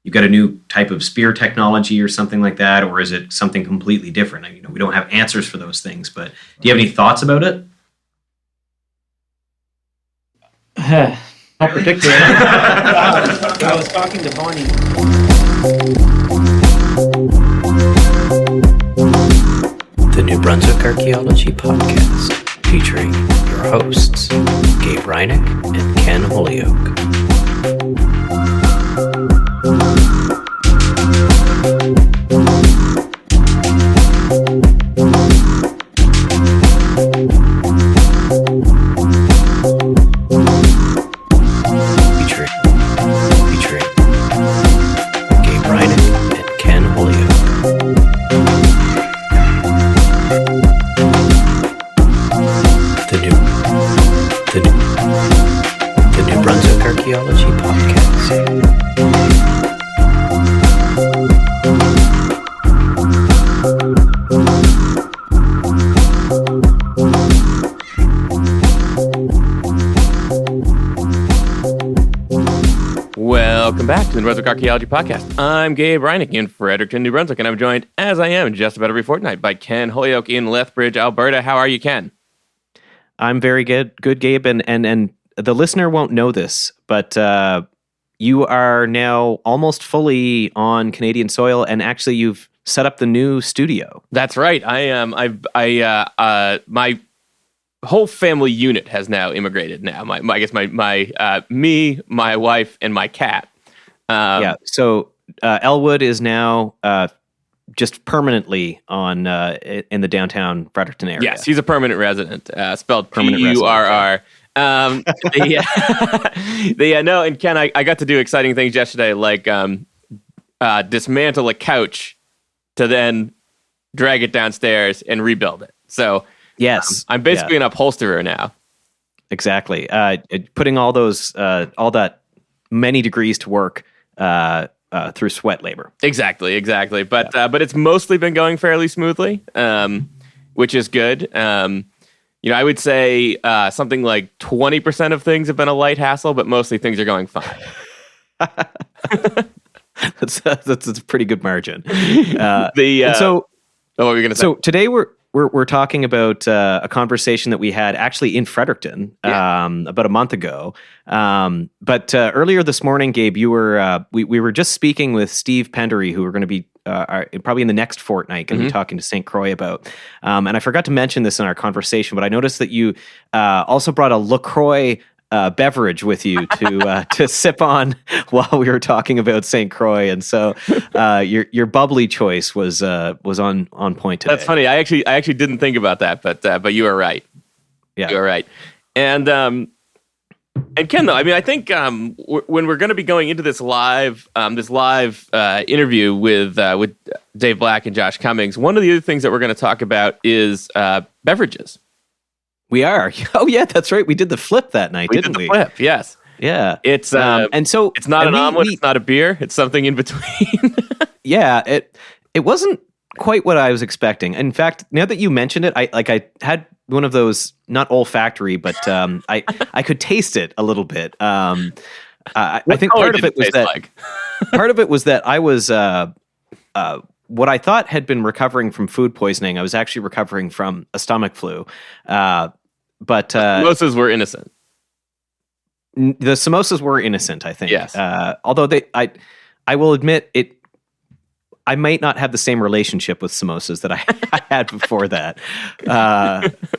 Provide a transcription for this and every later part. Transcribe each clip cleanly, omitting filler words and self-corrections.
you've got a new type of spear technology or something like that, or is it something completely different? We don't have answers for those things, but do you have any thoughts about it? Not particularly. I was talking to Bonnie. The New Brunswick Archaeology Podcast, featuring your hosts, Gabe Reinick and Ken Holyoke. Welcome back to the New Brunswick Archaeology Podcast. I'm Gabe Reinick in Fredericton, New Brunswick, and I'm joined, as I am just about every fortnight, by Ken Holyoke in Lethbridge, Alberta. How are you, Ken? I'm very good, Gabe, and the listener won't know this, but you are now almost fully on Canadian soil, and actually you've set up the new studio. That's right. I am. My whole family unit has now immigrated. Now, me, my wife, and my cat. So Elwood is now just permanently on in the downtown Fredericton area. Yes, he's a permanent resident, spelled permanent P-U-R-R. No, and Ken, I got to do exciting things yesterday, like dismantle a couch to then drag it downstairs and rebuild it. So yes, I'm basically an upholsterer now. Exactly. Putting all that many degrees to work through sweat labor. Exactly. But it's mostly been going fairly smoothly, which is good. I would say something like 20% of things have been a light hassle, but mostly things are going fine. That's a pretty good margin. What were you going to say? So today we're talking about a conversation that we had actually in Fredericton about a month ago. But earlier this morning, Gabe, you were we were just speaking with Steve Pendery, who we're going to be probably in the next fortnight going to be talking to St. Croix about. And I forgot to mention this in our conversation, but I noticed that you also brought a LaCroix beverage with you to sip on while we were talking about St. Croix, and so your bubbly choice was on point today. That's funny. I actually didn't think about that, but you are right. Yeah, you are right. And Ken, though, I think when we're going to be going into this live interview with Dave Black and Josh Cummings, one of the other things that we're going to talk about is beverages. We are. Oh yeah, that's right. We did the flip that night, didn't we? We did the flip, yes. Yeah. It's and so it's not an omelet, it's not a beer, it's something in between. Yeah, it wasn't quite what I was expecting. In fact, now that you mentioned it, I had one of those, not olfactory, but I could taste it a little bit. I think part of it was that I was what I thought had been recovering from food poisoning. I was actually recovering from a stomach flu. But samosas were innocent. The samosas were innocent, I think. Yes. Although I will admit it. I might not have the same relationship with samosas that I had before that.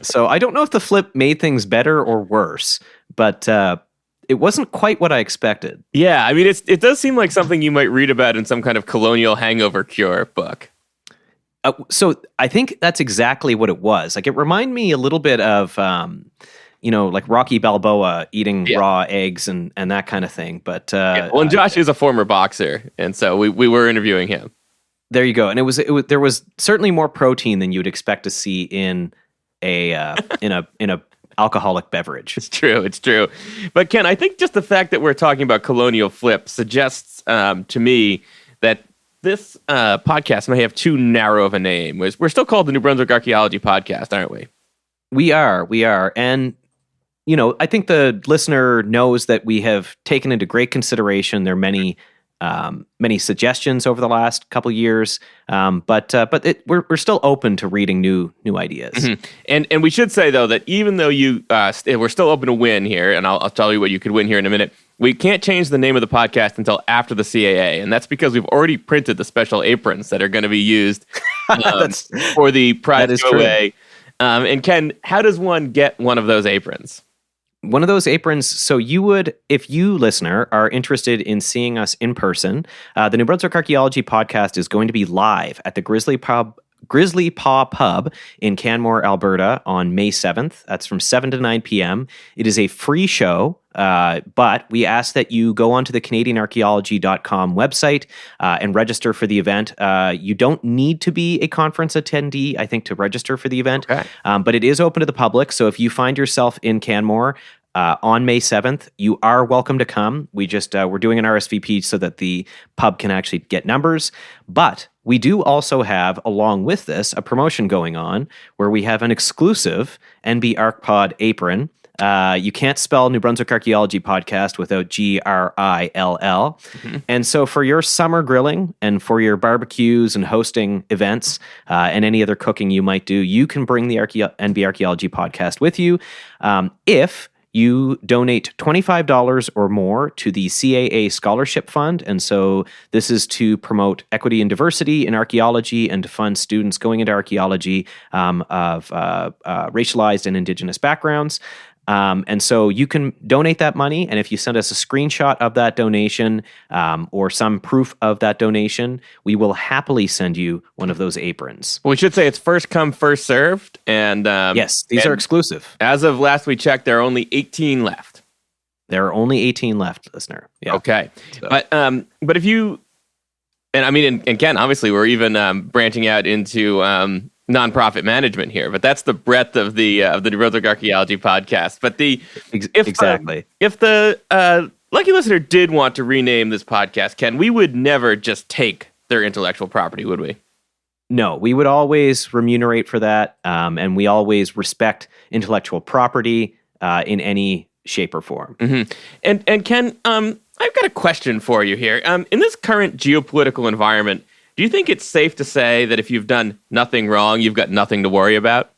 So I don't know if the flip made things better or worse, but it wasn't quite what I expected. Yeah, I mean, it does seem like something you might read about in some kind of colonial hangover cure book. So I think that's exactly what it was. Like, it reminded me a little bit of, like Rocky Balboa eating raw eggs and that kind of thing. But and Josh is a former boxer, and so we were interviewing him. There you go. And it was there was certainly more protein than you'd expect to see in a alcoholic beverage. It's true. But Ken, I think just the fact that we're talking about colonial flip suggests to me that this podcast may have too narrow of a name. We're still called the New Brunswick Archaeology Podcast, aren't we? We are. And, I think the listener knows that we have taken into great consideration their many many suggestions over the last couple years, but we're still open to reading new ideas. Mm-hmm. And we should say though that even though we're still open to win here, and I'll tell you what you could win here in a minute. We can't change the name of the podcast until after the CAA, and that's because we've already printed the special aprons that are going to be used for the prize giveaway. And Ken, how does one get one of those aprons? One of those aprons, so you would, if you, listener, are interested in seeing us in person, the New Brunswick Archaeology podcast is going to be live at the Grizzly Paw Pub in Canmore, Alberta on May 7th. That's from 7 to 9 p.m. It is a free show, but we ask that you go onto the CanadianArchaeology.com website and register for the event. You don't need to be a conference attendee, I think, to register for the event, but it is open to the public. So if you find yourself in Canmore, on May 7th, you are welcome to come. We're doing an RSVP so that the pub can actually get numbers. But we do also have, along with this, a promotion going on where we have an exclusive NB ArcPod apron. You can't spell New Brunswick Archaeology Podcast without GRILL. Mm-hmm. And so for your summer grilling and for your barbecues and hosting events and any other cooking you might do, you can bring the NB Archaeology Podcast with you. If you donate $25 or more to the CAA Scholarship Fund. And so this is to promote equity and diversity in archaeology and to fund students going into archaeology of racialized and Indigenous backgrounds. And so you can donate that money, and if you send us a screenshot of that donation or some proof of that donation, we will happily send you one of those aprons. Well, we should say it's first come, first served. And yes, these are exclusive. As of last we checked, there are only 18 left. There are only 18 left, listener. Yeah. Okay. So. But if you, and I mean, and Ken, obviously we're even branching out into nonprofit management here, but that's the breadth of the New Brunswick Archaeology podcast. But if the lucky listener did want to rename this podcast, Ken, we would never just take their intellectual property, would we? No, we would always remunerate for that, and we always respect intellectual property in any shape or form. Mm-hmm. And Ken, I've got a question for you here. In this current geopolitical environment, do you think it's safe to say that if you've done nothing wrong, you've got nothing to worry about?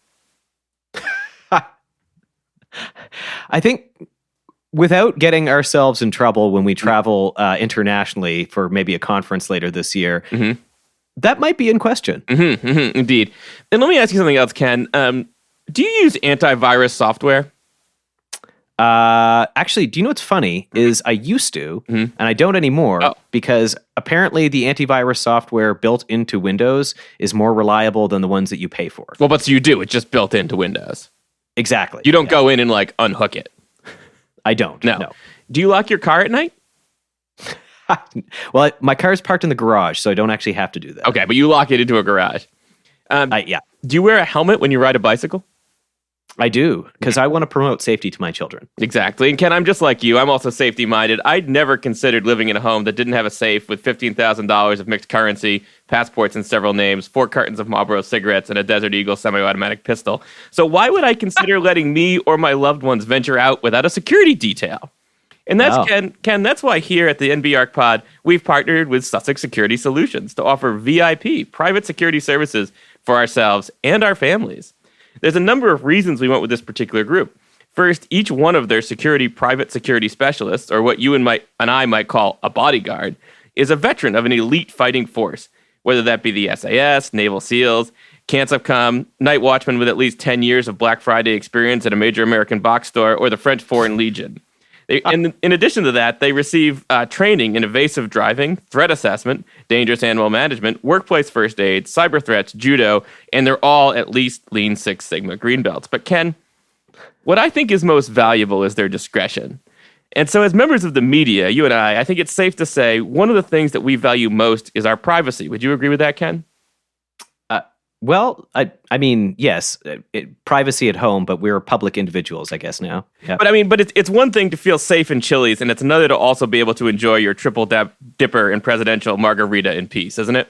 I think without getting ourselves in trouble when we travel internationally for maybe a conference later this year, mm-hmm. that might be in question. Mm-hmm, mm-hmm, indeed. And let me ask you something else, Ken. Do you use antivirus software? Actually, do you know what's funny is I used to, and I don't anymore, because apparently the antivirus software built into Windows is more reliable than the ones that you pay for. Well, but so you do. It's just built into Windows. Exactly. You don't go in and like unhook it. I don't. No. Do you lock your car at night? Well, my car is parked in the garage, so I don't actually have to do that. Okay, but you lock it into a garage. Yeah. Do you wear a helmet when you ride a bicycle? I do, because I want to promote safety to my children. Exactly. And Ken, I'm just like you. I'm also safety-minded. I'd never considered living in a home that didn't have a safe with $15,000 of mixed currency, passports in several names, 4 cartons of Marlboro cigarettes, and a Desert Eagle semi-automatic pistol. So why would I consider letting me or my loved ones venture out without a security detail? And that's, Ken, that's why here at the NB Arc Pod, we've partnered with Sussex Security Solutions to offer VIP, private security services for ourselves and our families. There's a number of reasons we went with this particular group. First, each one of their private security specialists, or what you and I might call a bodyguard, is a veteran of an elite fighting force, whether that be the SAS, Naval SEALs, CANSOPCOM, night watchman with at least 10 years of Black Friday experience at a major American box store, or the French Foreign Legion. In addition to that, they receive training in evasive driving, threat assessment, dangerous animal management, workplace first aid, cyber threats, judo, and they're all at least Lean Six Sigma green belts. But Ken, what I think is most valuable is their discretion. And so as members of the media, you and I think it's safe to say one of the things that we value most is our privacy. Would you agree with that, Ken? Well, I mean, yes, privacy at home, but we're public individuals, I guess now. Yep. But it's one thing to feel safe in Chili's, and it's another to also be able to enjoy your triple dipper and presidential margarita in peace, isn't it?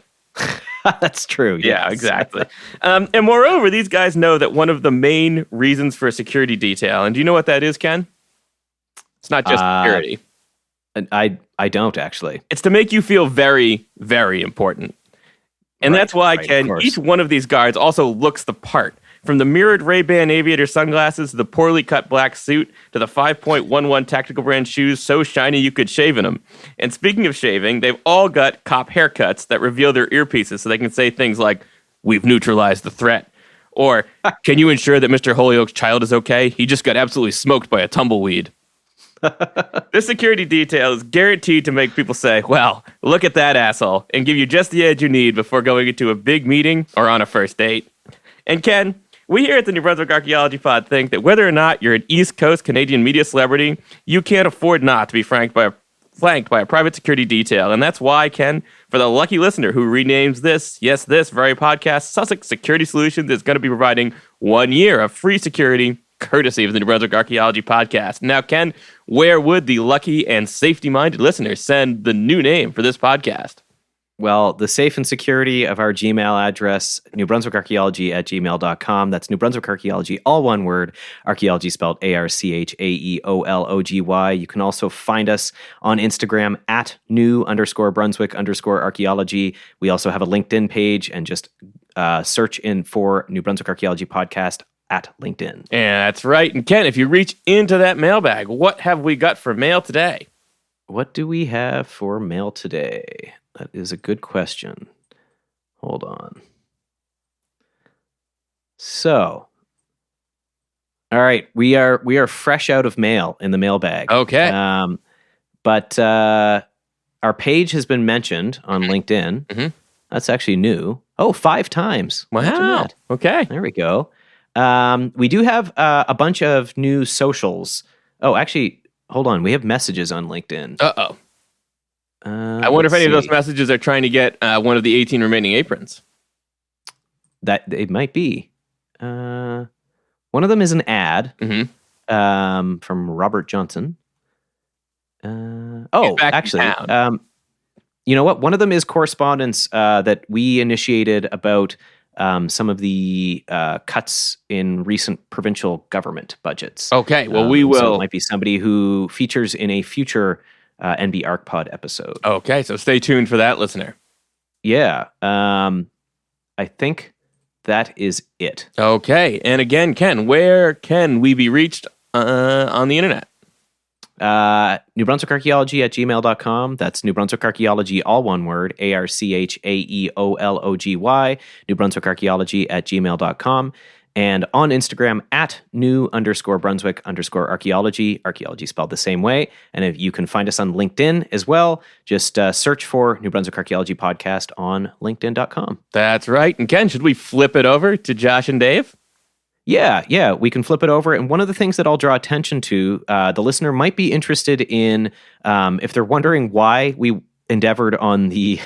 That's true. Yes. Yeah, exactly. And moreover, these guys know that one of the main reasons for a security detail, and do you know what that is, Ken? It's not just security. I don't actually. It's to make you feel very, very important. And Right, that's why, right, of Ken, course. each one of these guards also looks the part. From the mirrored Ray-Ban aviator sunglasses to the poorly cut black suit to the 5.11 tactical brand shoes so shiny you could shave in them. And speaking of shaving, they've all got cop haircuts that reveal their earpieces so they can say things like, "We've neutralized the threat." Or, "Can you ensure that Mr. Holyoke's child is okay? He just got absolutely smoked by a tumbleweed." This security detail is guaranteed to make people say, "Well, look at that asshole," and give you just the edge you need before going into a big meeting or on a first date. And Ken, we here at the New Brunswick Archaeology Pod think that whether or not you're an East Coast Canadian media celebrity, you can't afford not to be flanked by a private security detail. And that's why, Ken, for the lucky listener who renames this very podcast, Sussex Security Solutions is going to be providing 1 year of free security courtesy of the New Brunswick Archaeology Podcast. Now, Ken, where would the lucky and safety-minded listeners send the new name for this podcast? Well, the safe and security of our Gmail address, newbrunswickarchaeology@gmail.com. That's New Brunswick Archaeology, all one word. Archaeology spelled ARCHAEOLOGY. You can also find us on Instagram at new_Brunswick_archaeology. We also have a LinkedIn page, and just search in for New Brunswick Archaeology Podcast at LinkedIn. Yeah, that's right. And Ken, if you reach into that mailbag, what have we got for mail today? What do we have for mail today? That is a good question. Hold on. So, all right, we are fresh out of mail in the mailbag. Okay. But our page has been mentioned on LinkedIn. Mhm. That's actually new. Oh, 5 times. Imagine Wow. that. Okay. There we go. We do have a bunch of new socials. Oh, actually, hold on. We have messages on LinkedIn. Uh-oh. I wonder if any of those messages are trying to get one of the 18 remaining aprons. That it might be. One of them is an ad from Robert Johnson. He's back in actually, town. you know what? One of them is correspondence that we initiated about some of the cuts in recent provincial government budgets. Okay, well, we So will. it might be somebody who features in a future NB ArcPod episode. Okay, so stay tuned for that, listener. Yeah. I think that is it. Okay, and again, Ken, where can we be reached on the internet? New Brunswick Archaeology at gmail.com. That's New Brunswick Archaeology, all one word, ARCHAEOLOGY, New Brunswick Archaeology at gmail.com. And on Instagram at new_Brunswick_archaeology, archaeology spelled the same way. And if you can find us on LinkedIn as well, just search for New Brunswick Archaeology Podcast on LinkedIn.com. That's right. And Ken, should we flip it over to Josh and Dave? Yeah, we can flip it over. And one of the things that I'll draw attention to, the listener might be interested in, if they're wondering why we endeavored on the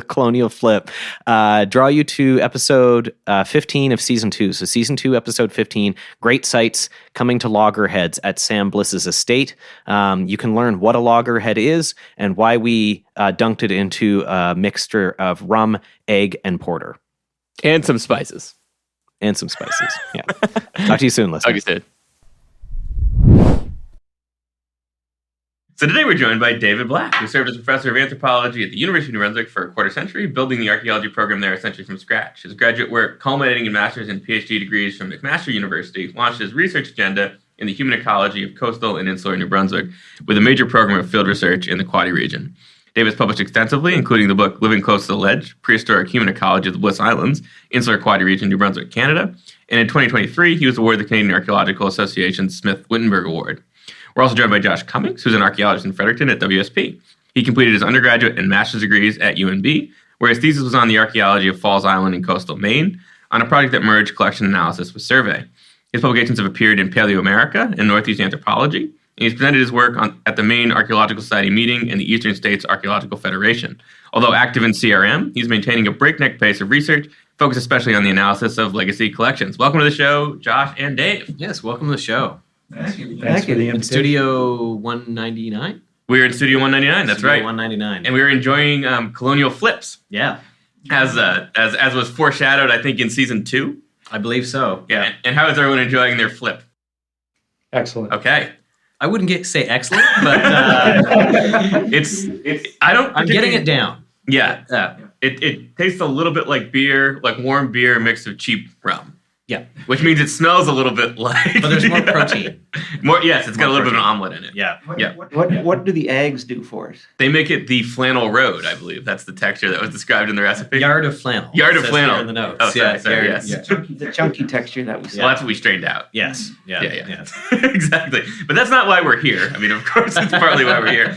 colonial flip, draw you to episode 15 of season 2. So season 2, episode 15, great sites coming to loggerheads at Sam Bliss's estate. You can learn what a loggerhead is and why we dunked it into a mixture of rum, egg, and porter. And some spices. Yeah. Talk to you soon, listener. Like you said. So today we're joined by David Black, who served as professor of anthropology at the University of New Brunswick for a quarter century, building the archaeology program there essentially from scratch. His graduate work, culminating in master's and PhD degrees from McMaster University, launched his research agenda in the human ecology of coastal and insular New Brunswick, with a major program of field research in the Quoddy region. David has published extensively, including the book Living Close to the Ledge, Prehistoric Human Ecology of the Bliss Islands, Insular Quoddy Region, New Brunswick, Canada. And in 2023, he was awarded the Canadian Archaeological Association's Smith-Wittenberg Award. We're also joined by Josh Cummings, who's an archaeologist in Fredericton at WSP. He completed his undergraduate and master's degrees at UNB, where his thesis was on the archaeology of Falls Island in coastal Maine, on a project that merged collection analysis with survey. His publications have appeared in Paleoamerica and Northeast Anthropology, and he's presented his work at the Maine Archaeological Society meeting and the Eastern States Archaeological Federation. Although active in CRM, he's maintaining a breakneck pace of research, focused especially on the analysis of legacy collections. Welcome to the show, Josh and Dave. Yes, welcome to the show. Thank you. Thank Thanks for you. the In invitation. Studio 199? We're in Studio 199, that's Studio right. 199. And we're enjoying colonial flips, Yeah, as was foreshadowed, I think, in season 2. I believe so. Yeah. And how is everyone enjoying their flip? Excellent. Okay. I wouldn't say excellent, but it's I don't. I'm getting it down. Yeah. It tastes a little bit like beer, like warm beer mixed with cheap rum. Yeah. Which means it smells a little bit like. But there's more protein. Yes, it's got a little bit of an omelet in it. Yeah. What do the eggs do for us? They make it the flannel road, I believe. That's the texture that was described in the recipe. Yard of flannel. Yard of It says flannel. there in the notes. Oh, sorry, yard- yes. yeah. The chunky texture that we saw. Well, that's what we strained out. Yes. Yeah. Yeah. Exactly. But that's not why we're here. I mean, of course, it's partly why we're here.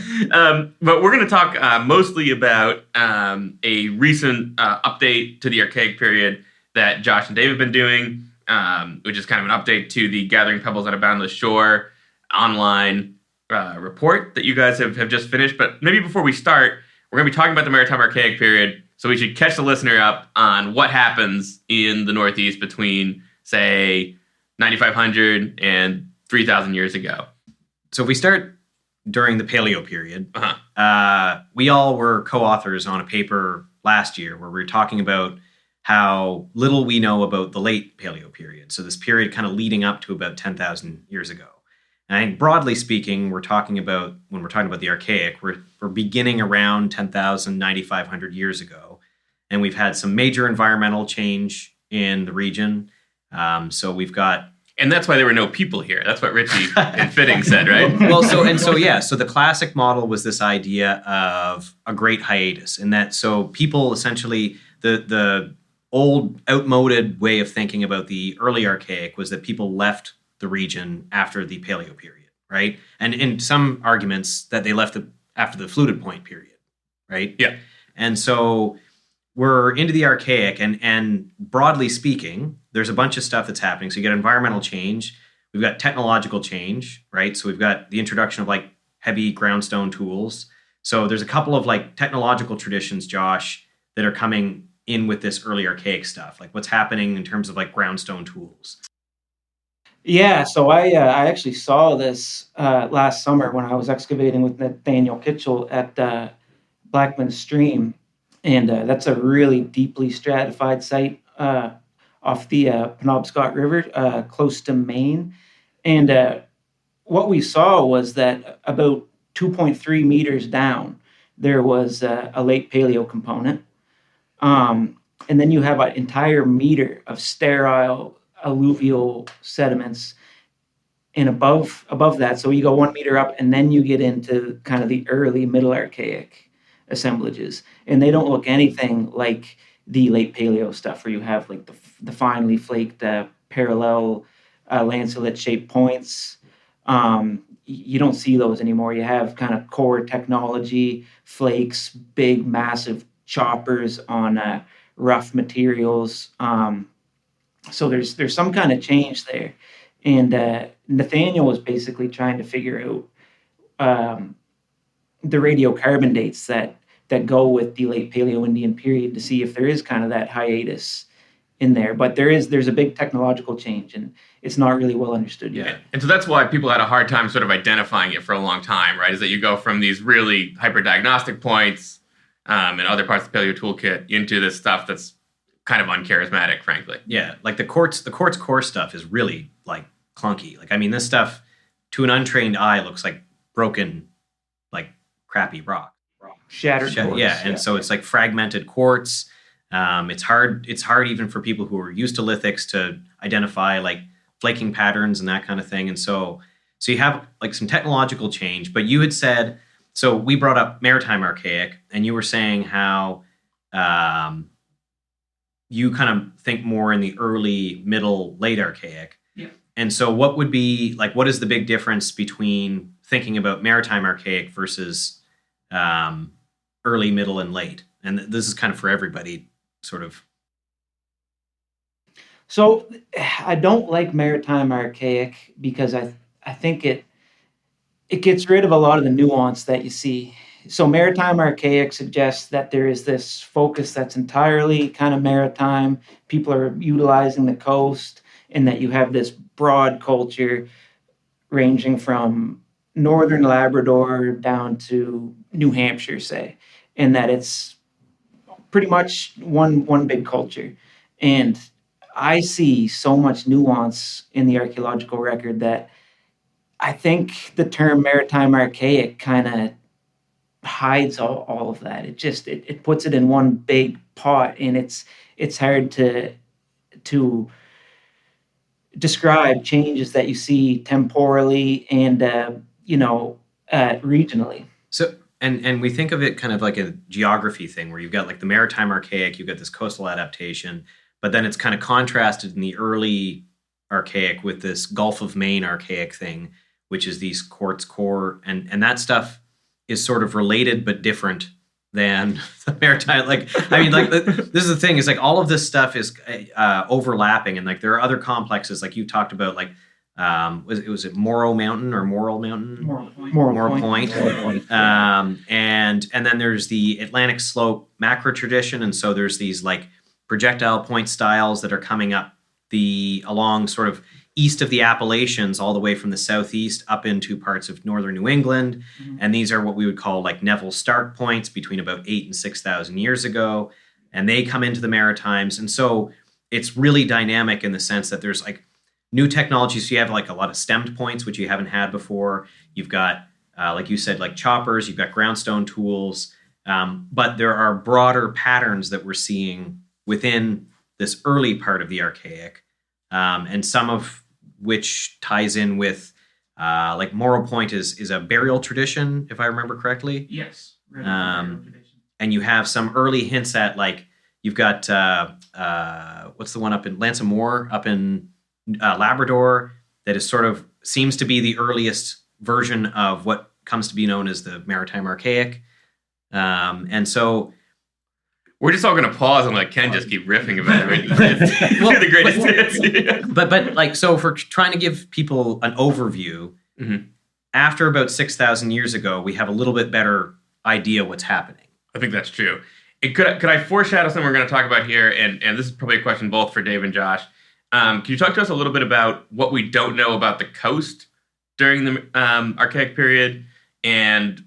But we're going to talk mostly about a recent update to the Archaic period that Josh and Dave have been doing, which is kind of an update to the Gathering Pebbles on a Boundless Shore online report that you guys have just finished. But maybe before we start, we're going to be talking about the Maritime Archaic period. So we should catch the listener up on what happens in the Northeast between, say, 9,500 and 3,000 years ago. So if we start during the Paleo period, Uh-huh. we all were co-authors on a paper last year where we were talking about how little we know about the late Paleo period. So this period kind of leading up to about 10,000 years ago. And I think broadly speaking, when we're talking about the Archaic, we're beginning around 10,000, 9,500 years ago. And we've had some major environmental change in the region. So we've got And that's why there were no people here. That's what Richie and Fitting said, right? So the classic model was this idea of a great hiatus, and that so people essentially the old outmoded way of thinking about the early Archaic was that people left the region after the Paleo period, right? And in some arguments that they left after the fluted point period, right? Yeah. And so we're into the Archaic, and broadly speaking, there's a bunch of stuff that's happening. So you get environmental change, we've got technological change, right? So we've got the introduction of like heavy groundstone tools. So there's a couple of like technological traditions, Josh, that are coming in with this early Archaic stuff. Like what's happening in terms of like groundstone tools. Yeah, so I actually saw this last summer when I was excavating with Nathaniel Kitchell at Blackman Stream, and that's a really deeply stratified site off the Penobscot River, close to Maine. And what we saw was that about 2.3 meters down, there was a late Paleo component. And then you have an entire meter of sterile alluvial sediments. And above that, so you go 1 meter up, and then you get into kind of the early Middle Archaic assemblages. And they don't look anything like the late Paleo stuff, where you have like the finely flaked parallel lancelet-shaped points. You don't see those anymore. You have kind of core technology, flakes, big, massive choppers on rough materials. So there's some kind of change there. And Nathaniel was basically trying to figure out the radiocarbon dates that go with the late Paleo-Indian period to see if there is kind of that hiatus in there. But there's a big technological change, and it's not really well understood yet. And so that's why people had a hard time sort of identifying it for a long time, right? Is that you go from these really hyper-diagnostic points and other parts of the Paleo toolkit into this stuff that's kind of uncharismatic, frankly. Yeah, like the quartz core stuff is really like clunky. Like, I mean, this stuff to an untrained eye looks like broken, like crappy rock. Shattered quartz. Yeah, and so it's like fragmented quartz. It's hard even for people who are used to lithics to identify like flaking patterns and that kind of thing. And so you have like some technological change, but you had said, so we brought up Maritime Archaic, and you were saying how you kind of think more in the early, middle, late Archaic. Yeah. And so what would be like, what is the big difference between thinking about Maritime Archaic versus early, middle, and late? And this is kind of for everybody, sort of. So I don't like Maritime Archaic because I think it gets rid of a lot of the nuance that you see. So Maritime Archaic suggests that there is this focus that's entirely kind of maritime. People are utilizing the coast, and that you have this broad culture ranging from northern Labrador down to New Hampshire, say, and that it's pretty much one big culture. And I see so much nuance in the archaeological record that I think the term maritime archaic kind of hides all of that. It puts it in one big pot, and it's hard to describe changes that you see temporally and regionally. So, and we think of it kind of like a geography thing where you've got like the maritime archaic, you've got this coastal adaptation, but then it's kind of contrasted in the early archaic with this Gulf of Maine archaic thing, which is these quartz core, and that stuff is sort of related but different than the maritime. This is the thing, is like all of this stuff is overlapping, and like there are other complexes like you talked about, like was it Morrow Mountain or Morrill Mountain? Morrill Point. And then there's the Atlantic Slope macro tradition, and so there's these like projectile point styles that are coming up along sort of east of the Appalachians, all the way from the southeast up into parts of northern New England. Mm-hmm. And these are what we would call like Neville Stark points between about 8,000 and 6,000 years ago. And they come into the Maritimes. And so it's really dynamic in the sense that there's like new technologies. So you have like a lot of stemmed points, which you haven't had before. You've got, like you said, like choppers, you've got groundstone tools. But there are broader patterns that we're seeing within this early part of the archaic. And some of which ties in with like Morrow Point is a burial tradition, if I remember correctly. Yes. And you have some early hints at, like, you've got what's the one up in Lansamore up in Labrador that is sort of seems to be the earliest version of what comes to be known as the maritime archaic. And so we're just all going to pause and let Ken just keep riffing about it. Well, the greatest hits. But like, so if we're trying to give people an overview, mm-hmm. after about 6,000 years ago, we have a little bit better idea what's happening. I think that's true. Could I foreshadow something we're going to talk about here? And this is probably a question both for Dave and Josh. Can you talk to us a little bit about what we don't know about the coast during the Archaic period, and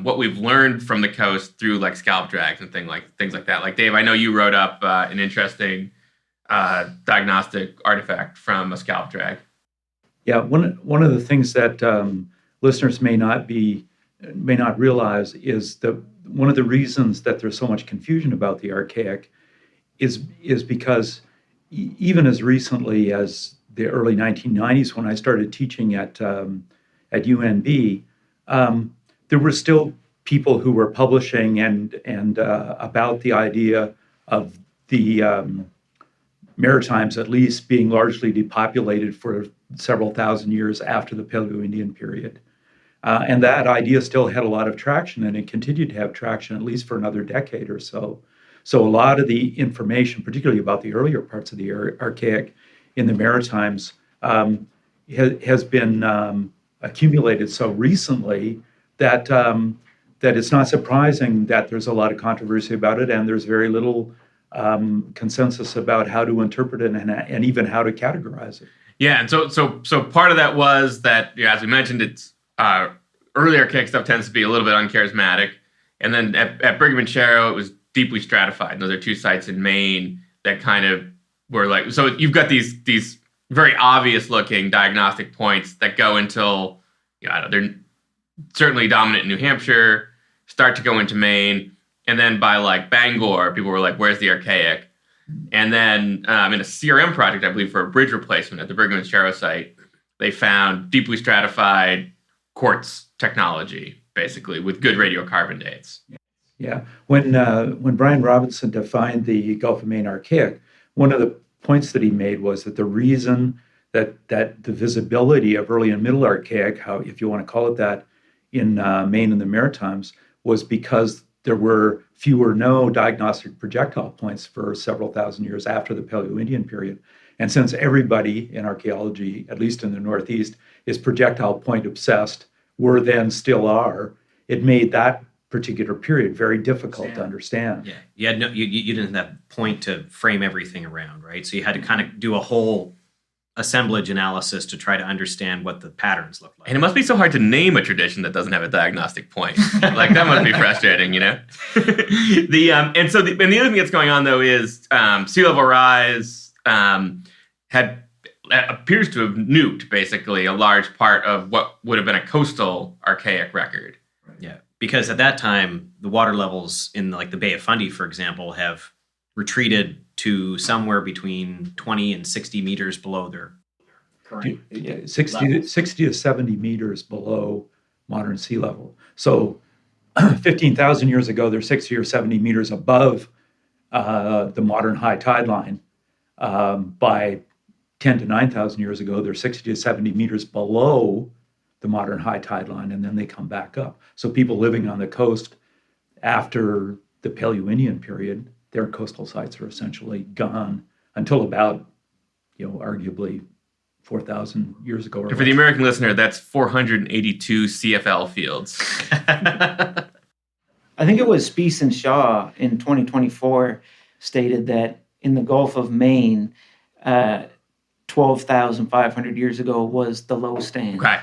what we've learned from the coast through like scalp drags and things like that? Like, Dave, I know you wrote up an interesting diagnostic artifact from a scalp drag. Yeah, one of the things that listeners may not realize is that one of the reasons that there's so much confusion about the Archaic is because even as recently as the early 1990s, when I started teaching at UNB, there were still people who were publishing and about the idea of the Maritimes at least being largely depopulated for several thousand years after the Paleo-Indian period. And that idea still had a lot of traction, and it continued to have traction at least for another decade or so. So a lot of the information, particularly about the earlier parts of the Archaic in the Maritimes, has been accumulated so recently that it's not surprising that there's a lot of controversy about it, and there's very little consensus about how to interpret it and even how to categorize it. Yeah, and so part of that was that, as we mentioned, it's early Archaic stuff tends to be a little bit uncharismatic, and then at Brigham and Sharrow it was deeply stratified. And those are two sites in Maine that kind of were like, so you've got these very obvious looking diagnostic points that go until, they're certainly dominant in New Hampshire, start to go into Maine, and then by like Bangor, people were like, where's the Archaic? And then in a CRM project, I believe, for a bridge replacement at the Brigham and Sharrow site, they found deeply stratified quartz technology, basically, with good radiocarbon dates. Yeah. When Brian Robinson defined the Gulf of Maine Archaic, one of the points that he made was that the reason that the visibility of early and middle Archaic, if you want to call it that, in Maine and the Maritimes, was because there were few or no diagnostic projectile points for several thousand years after the Paleo-Indian period. And since everybody in archaeology, at least in the Northeast, is projectile point obsessed, were then still are, it made that particular period very difficult to understand. Yeah, you didn't have that point to frame everything around, right? So you had to kind of do a whole assemblage analysis to try to understand what the patterns look like. And it must be so hard to name a tradition that doesn't have a diagnostic point. Like, that must be frustrating, The other thing that's going on though is sea level rise had appears to have nuked basically a large part of what would have been a coastal Archaic record. Yeah, because at that time, the water levels in like the Bay of Fundy, for example, have retreated to somewhere between 20 and 60 meters below their current 60 to 70 meters below modern sea level. So 15,000 years ago, they're 60 or 70 meters above the modern high tide line. By 10 to 9,000 years ago, they're 60 to 70 meters below the modern high tide line, and then they come back up. So people living on the coast after the Paleo-Indian period, their coastal sites are essentially gone until about, arguably 4,000 years ago. Or For the American listener, that's 482 CFL fields. I think it was Spiess and Shaw in 2024 stated that in the Gulf of Maine, 12,500 years ago was the low stand. Okay.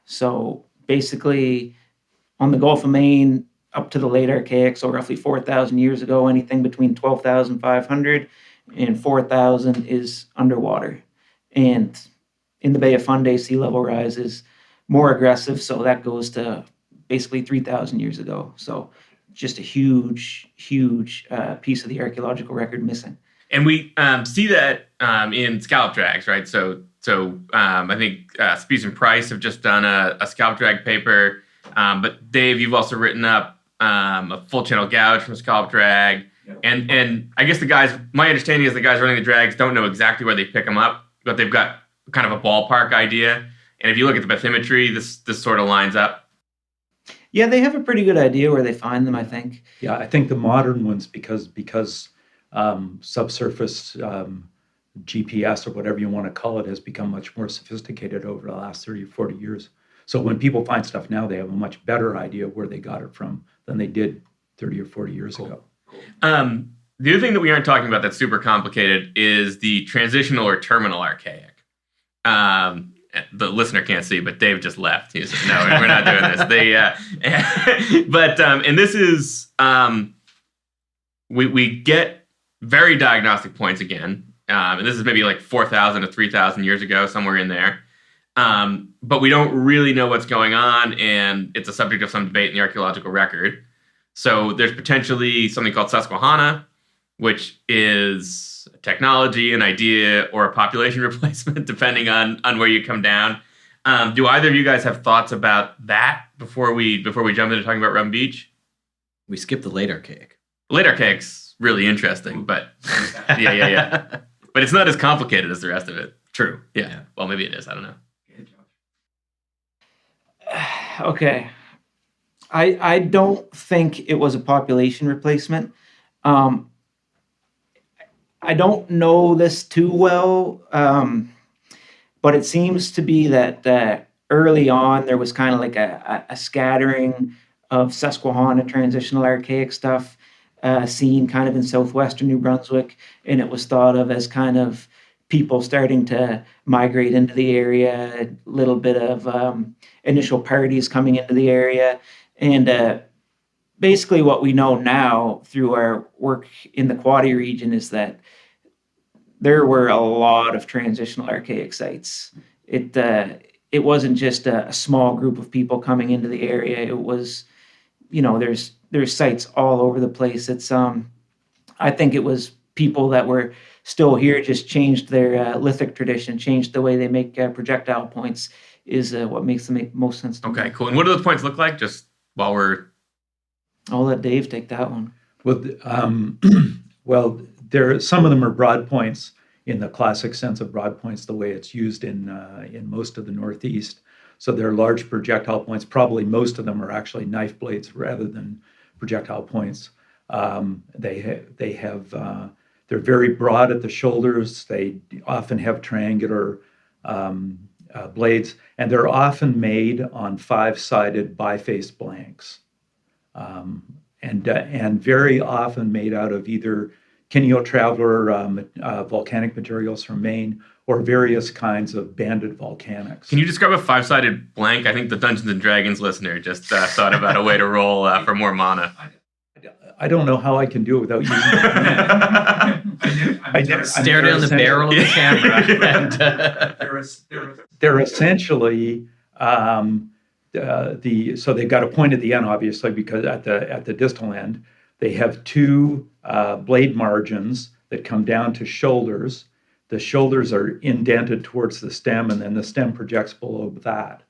So basically, on the Gulf of Maine, up to the late Archaic, so roughly 4,000 years ago, anything between 12,500 and 4,000 is underwater. And in the Bay of Fundy, sea level rise is more aggressive, so that goes to basically 3,000 years ago. So just a huge piece of the archaeological record missing. And we see that in scallop drags, right? So I think Spiess and Price have just done a scallop drag paper. But Dave, you've also written up a full channel gouge from a scallop drag. Yep. And I guess my understanding is the guys running the drags don't know exactly where they pick them up, but they've got kind of a ballpark idea. And if you look at the bathymetry, this sort of lines up. Yeah, they have a pretty good idea where they find them, I think. Yeah, I think the modern ones, because subsurface GPS or whatever you want to call it has become much more sophisticated over the last 30 or 40 years. So when people find stuff now, they have a much better idea of where they got it from than they did 30 or 40 years ago. The other thing that we aren't talking about that's super complicated is the transitional or terminal Archaic. The listener can't see, but Dave just left. He said, "No, we're not doing this." And this is we get very diagnostic points again, and this is maybe like 4,000 to 3,000 years ago, somewhere in there. But we don't really know what's going on, and it's a subject of some debate in the archaeological record. So there's potentially something called Susquehanna, which is a technology, an idea, or a population replacement, depending on where you come down. Do either of you guys have thoughts about that before we jump into talking about Rum Beach? We skipped the late Archaic. Late Archaic's really interesting, but yeah. But it's not as complicated as the rest of it. True. Yeah. Well, maybe it is. I don't know. Okay. I don't think it was a population replacement. I don't know this too well, but it seems to be that early on there was kind of like a scattering of Susquehanna transitional Archaic stuff seen kind of in southwestern New Brunswick, and it was thought of as kind of people starting to migrate into the area, a little bit of initial parties coming into the area. And basically what we know now through our work in the Quadi region is that there were a lot of transitional Archaic sites. It wasn't just a small group of people coming into the area. It was, there's sites all over the place. It's I think it was people that were still here, just changed their lithic tradition, changed the way they make projectile points is what makes them make most sense to me. Okay, cool. And what do those points look like? Just while we're... I'll let Dave take that one. Well, some of them are broad points in the classic sense of broad points, the way it's used in most of the Northeast. So they're large projectile points. Probably most of them are actually knife blades rather than projectile points. They're very broad at the shoulders. They often have triangular blades, and they're often made on 5-sided bifaced blanks, and very often made out of either kineo-traveler volcanic materials from Maine or various kinds of banded volcanics. Can you describe a 5-sided blank? I think the Dungeons and Dragons listener just thought about a way to roll for more mana. I don't know how I can do it without using the Stare down the barrel of the camera. They're essentially so they've got a point at the end, obviously, because at the distal end they have two blade margins that come down to shoulders. The shoulders are indented towards the stem, and then the stem projects below that.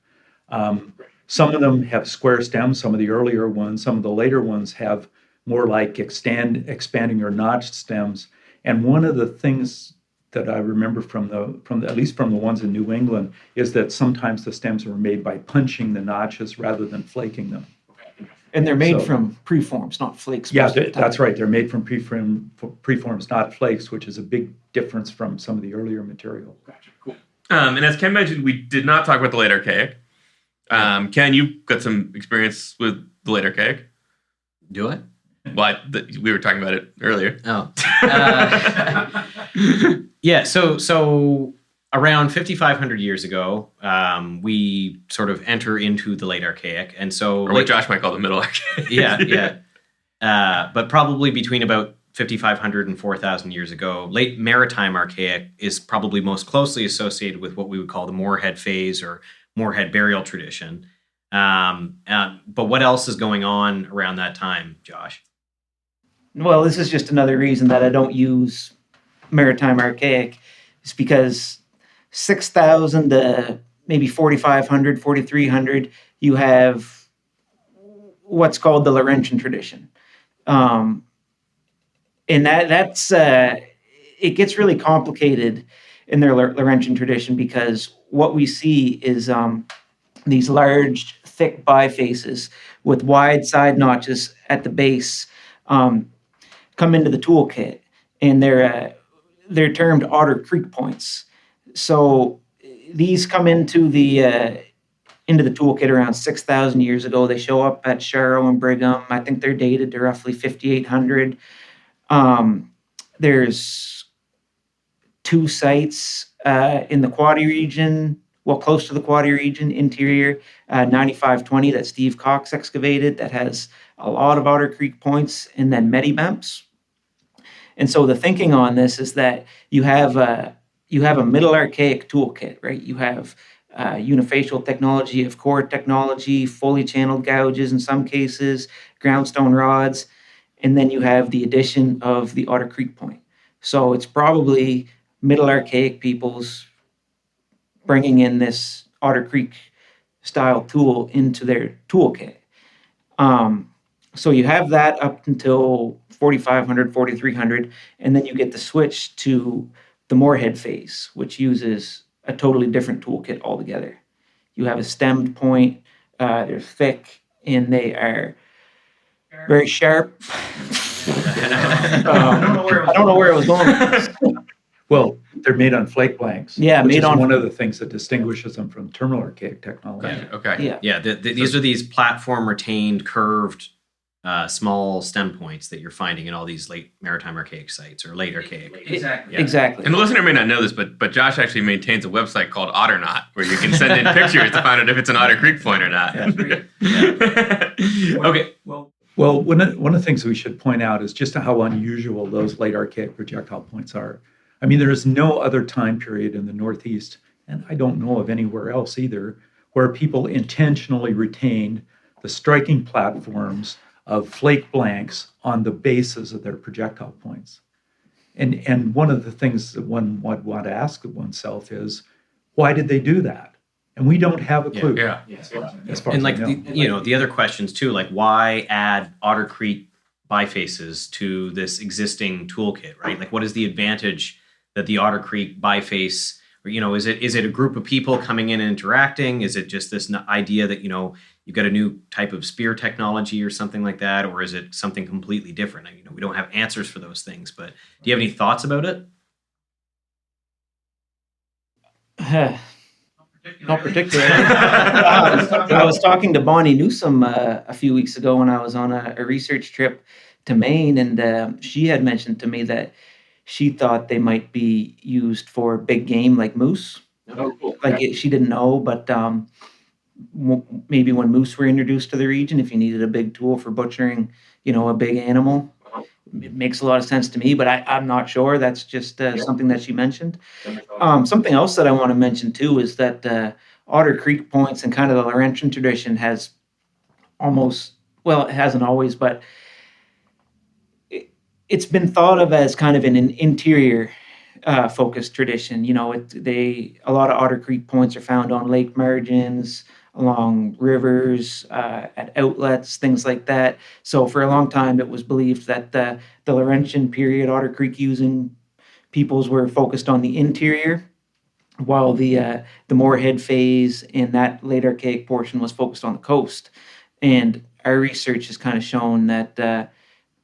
Some of them have square stems. Some of the earlier ones, some of the later ones have more like expanding or notched stems. And one of the things that I remember from at least from the ones in New England is that sometimes the stems were made by punching the notches rather than flaking them. And they're made from preforms, not flakes. Yeah, that's right. They're made from preforms, not flakes, which is a big difference from some of the earlier material. Gotcha, cool. And as Ken mentioned, we did not talk about the late Archaic. Ken, you got some experience with the late Archaic. Do it? Well, we were talking about it earlier. Oh. Yeah, so around 5,500 years ago, we sort of enter into the late Archaic. And so... Or what Josh might call the middle Archaic. Yeah. But probably between about 5,500 and 4,000 years ago, late maritime Archaic is probably most closely associated with what we would call the Moorhead phase or Moorhead burial tradition. But what else is going on around that time, Josh? Well, this is just another reason that I don't use maritime Archaic. It's because 6,000 to maybe 4,500, 4,300, you have what's called the Laurentian tradition. And that's it gets really complicated in their Laurentian tradition because what we see is these large, thick bifaces with wide side notches at the base come into the toolkit, and they're termed Otter Creek points. So these come into the toolkit around 6,000 years ago. They show up at Sharrow and Brigham. I think they're dated to roughly 5,800. There's two sites in the Quaddy region, well, close to the Quaddy region, interior, 9520 that Steve Cox excavated that has a lot of Otter Creek points, and then Medibemps. And so the thinking on this is that you have a middle Archaic toolkit, right? You have unifacial technology, of core technology, fully channeled gouges in some cases, groundstone rods, and then you have the addition of the Otter Creek point. So it's probably middle Archaic peoples bringing in this Otter Creek style tool into their toolkit. So you have that up until 4,500, 4,300, and then you get the switch to the Moorhead phase, which uses a totally different toolkit altogether. You have a stemmed point, they're thick, and they are very sharp. I don't know where it was going with this. Well, they're made on flake blanks. Yeah, which made is on one of the things that distinguishes them from terminal Archaic technology. Gotcha. Okay. Yeah. These are these platform retained curved small stem points that you're finding in all these late maritime Archaic sites or late Archaic. Exactly. Yeah. Exactly. And the listener may not know this, but Josh actually maintains a website called Otterknot where you can send in pictures to find out if it's an Otter Creek point or not. Okay. Well, one of the things we should point out is just how unusual those late Archaic projectile points are. I mean, there is no other time period in the Northeast, and I don't know of anywhere else either, where people intentionally retained the striking platforms of flake blanks on the bases of their projectile points. And one of the things that one would want to ask oneself is, why did they do that? And we don't have a clue. Yeah. As far And as I know. the other questions too, like why add Otter Creek bifaces to this existing toolkit, right? Like what is the advantage that the Otter Creek biface, or, is it a group of people coming in and interacting? Is it just this idea that, you've got a new type of spear technology or something like that? Or is it something completely different? We don't have answers for those things, but do you have any thoughts about it? Not particularly. I was talking to Bonnie Newsom a few weeks ago when I was on a research trip to Maine, and she had mentioned to me that she thought they might be used for big game like moose. Oh, cool. She didn't know, but maybe when moose were introduced to the region, if you needed a big tool for butchering, a big animal. It makes a lot of sense to me, but I'm not sure. That's just something that she mentioned. Something else that I want to mention too is that Otter Creek points and kind of the Laurentian tradition has it hasn't always, but it's been thought of as kind of an interior focused tradition. A lot of Otter Creek points are found on lake margins, along rivers, at outlets, things like that. So for a long time, it was believed that the Laurentian period Otter Creek using peoples were focused on the interior, while the Moorhead phase and that late Archaic portion was focused on the coast. And our research has kind of shown that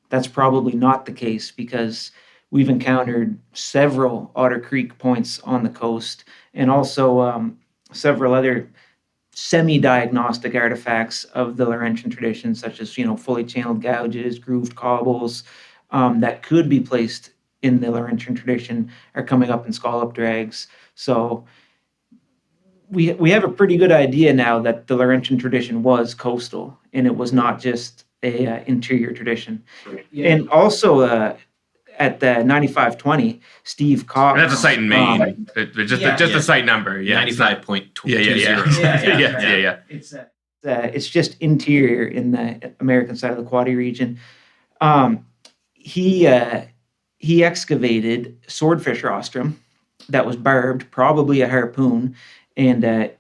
that's probably not the case, because we've encountered several Otter Creek points on the coast, and also several other semi-diagnostic artifacts of the Laurentian tradition, such as fully channeled gouges, grooved cobbles, that could be placed in the Laurentian tradition, are coming up in scallop drags. So we have a pretty good idea now that the Laurentian tradition was coastal, and it was not just a interior tradition. Yeah. And also at the 9520, Steve Cox. That's a site in Maine. Just a site number. Yeah, 95.20. Yeah. It's just interior in the American side of the Quaddy region. He excavated swordfish rostrum that was barbed, probably a harpoon, and it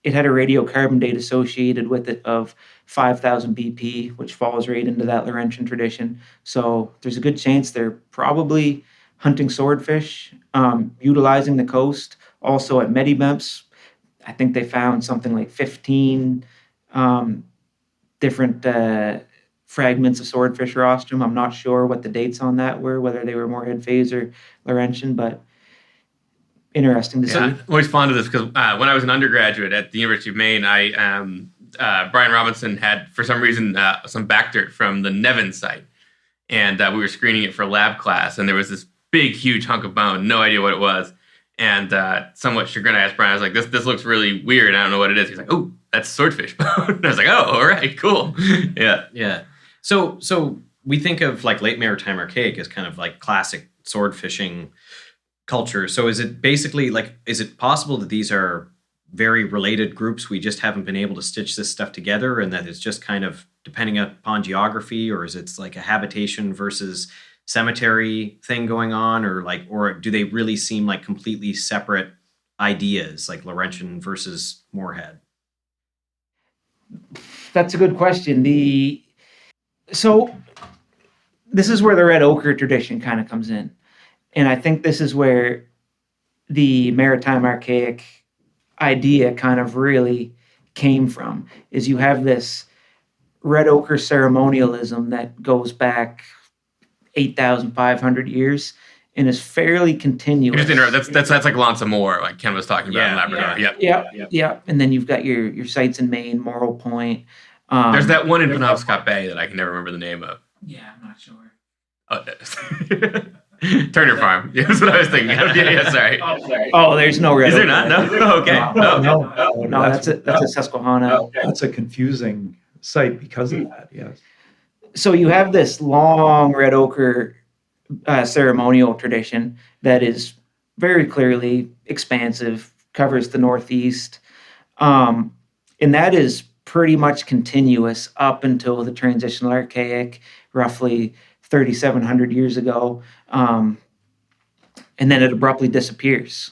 had a radiocarbon date associated with it of 5,000 BP, which falls right into that Laurentian tradition. So there's a good chance they're probably hunting swordfish, utilizing the coast. Also at Medibemps, I think they found something like 15 different fragments of swordfish rostrum. I'm not sure what the dates on that were, whether they were Moorhead phase or Laurentian, but interesting to see. I'm always fond of this because when I was an undergraduate at the University of Maine, Brian Robinson had, for some reason, some back dirt from the Nevin site. And we were screening it for lab class, and there was this big, huge hunk of bone, no idea what it was. And somewhat chagrined, I asked Brian, I was like, this looks really weird. I don't know what it is. He's like, oh, that's swordfish bone. And I was like, oh, all right, cool. Yeah. So we think of like late Maritime Archaic as kind of like classic sword fishing culture. So is it basically is it possible that these are very related groups? We just haven't been able to stitch this stuff together, and that it's just kind of depending upon geography, or is it like a habitation versus cemetery thing going on, or do they really seem like completely separate ideas, like Laurentian versus Moorhead? That's a good question. So this is where the red ochre tradition kind of comes in. And I think this is where the Maritime Archaic idea kind of really came from, is you have this red ochre ceremonialism that goes back 8,500 years and is fairly continuous. That's like Lonsa Moore, like Ken was talking about in Labrador. Yeah. And then you've got your sites in Maine, Morrill Point. There's that one in Penobscot Bay that I can never remember the name of. Yeah, I'm not sure. Turner Farm. Yeah, that's what I was thinking. Sorry. Oh, there's no red. Is there not? No. Okay. No, that's a Susquehanna. Okay. That's a confusing site because of that. Yes. So you have this long red ochre ceremonial tradition that is very clearly expansive, covers the Northeast, and that is pretty much continuous up until the transitional Archaic, roughly 3,700 years ago, and then it abruptly disappears.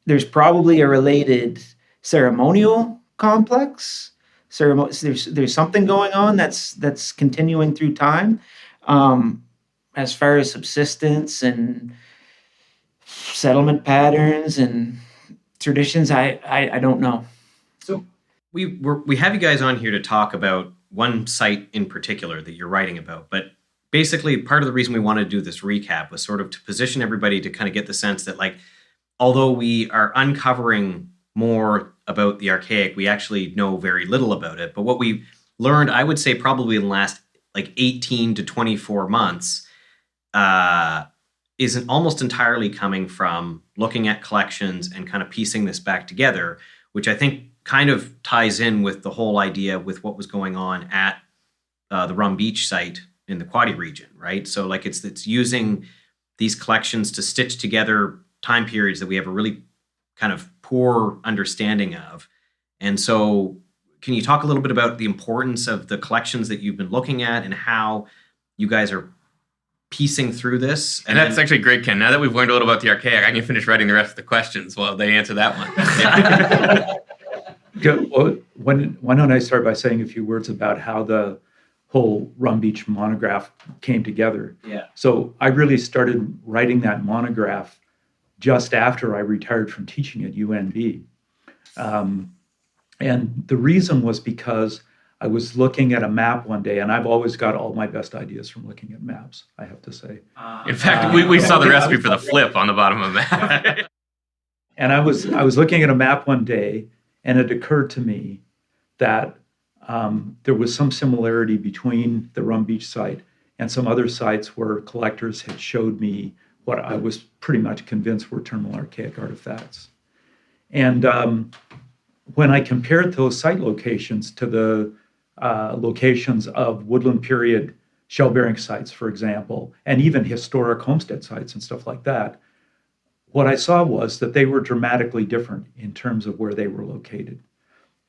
There's probably a related ceremonial complex. There's something going on that's continuing through time. As far as subsistence and settlement patterns and traditions, I don't know. So we have you guys on here to talk about one site in particular that you're writing about, but basically part of the reason we wanted to do this recap was sort of to position everybody to kind of get the sense that, like, although we are uncovering more about the Archaic, we actually know very little about it. But what we've learned, I would say probably in the last 18 to 24 months, is almost entirely coming from looking at collections and kind of piecing this back together, which I think kind of ties in with the whole idea with what was going on at the Rum Beach site in the Quadi region, right? So like it's using these collections to stitch together time periods that we have a really kind of poor understanding of. And so can you talk a little bit about the importance of the collections that you've been looking at and how you guys are piecing through this? And that's actually great, Ken. Now that we've learned a little about the Archaic, I can finish writing the rest of the questions while they answer that one. Good. Well, why don't I start by saying a few words about how the whole Rum Beach monograph came together? Yeah. So I really started writing that monograph just after I retired from teaching at UNB. And the reason was because I was looking at a map one day, and I've always got all my best ideas from looking at maps, I have to say. In fact, we saw the recipe for the flip on the bottom of the map. And I was looking at a map one day, and it occurred to me that there was some similarity between the Rum Beach site and some other sites where collectors had showed me what I was pretty much convinced were terminal archaic artifacts. And when I compared those site locations to the locations of woodland period shell-bearing sites, for example, and even historic homestead sites and stuff like that, what I saw was that they were dramatically different in terms of where they were located.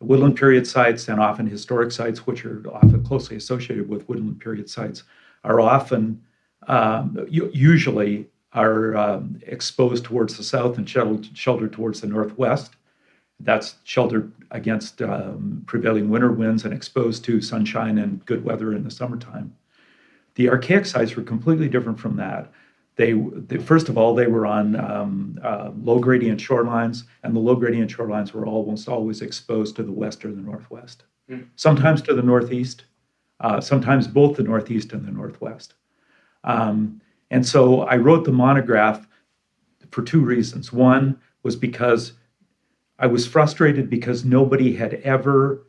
Woodland period sites and often historic sites, which are often closely associated with woodland period sites, are often usually are exposed towards the south and sheltered towards the northwest. That's sheltered against prevailing winter winds and exposed to sunshine and good weather in the summertime. The archaic sites were completely different from that. They first of all, they were on low gradient shorelines, and the low gradient shorelines were almost always exposed to the west or the northwest. Sometimes to the northeast, sometimes both the northeast and the northwest. And so I wrote the monograph for two reasons. One was because I was frustrated because nobody had ever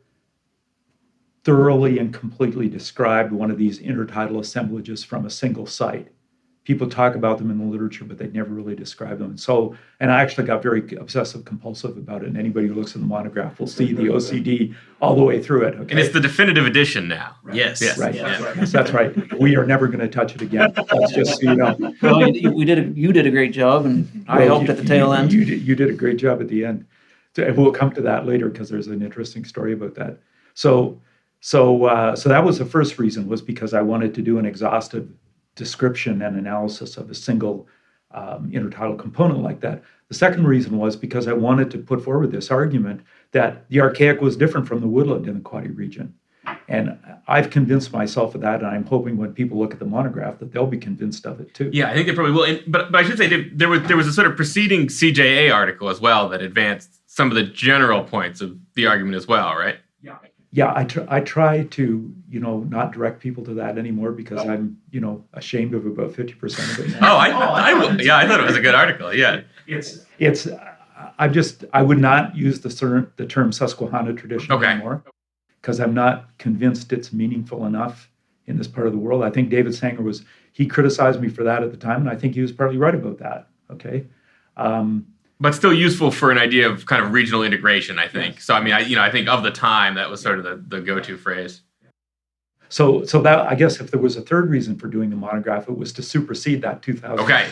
thoroughly and completely described one of these intertidal assemblages from a single site. People talk about them in the literature, but they never really describe them. And I actually got very obsessive compulsive about it. And anybody who looks at the monograph will see the OCD all the way through it. Okay? And it's the definitive edition now. Right. Yes. Right. Yeah. Yes, that's right. We are never going to touch it again. That's just so you know. Well, you did a great job, and I helped at the tail end. You did a great job at the end. And we'll come to that later because there's an interesting story about that. So that was the first reason, was because I wanted to do an exhaustive description and analysis of a single intertidal component like that. The second reason was because I wanted to put forward this argument that the archaic was different from the woodland in the Quadi region. And I've convinced myself of that, and I'm hoping when people look at the monograph that they'll be convinced of it too. Yeah, I think they probably will. But I should say there was a sort of preceding CJA article as well that advanced some of the general points of the argument as well, right? Yeah, I try to, not direct people to that anymore because I'm, ashamed of about 50% of it now. I thought it was a good article. Yeah. I would not use the term Susquehanna tradition anymore because I'm not convinced it's meaningful enough in this part of the world. I think David Sanger he criticized me for that at the time, and I think he was partly right about that. Okay. But still useful for an idea of kind of regional integration, I think. So, I mean, I think of the time, that was sort of the go-to phrase. So that, I guess, if there was a third reason for doing the monograph, it was to supersede that 2000. Okay.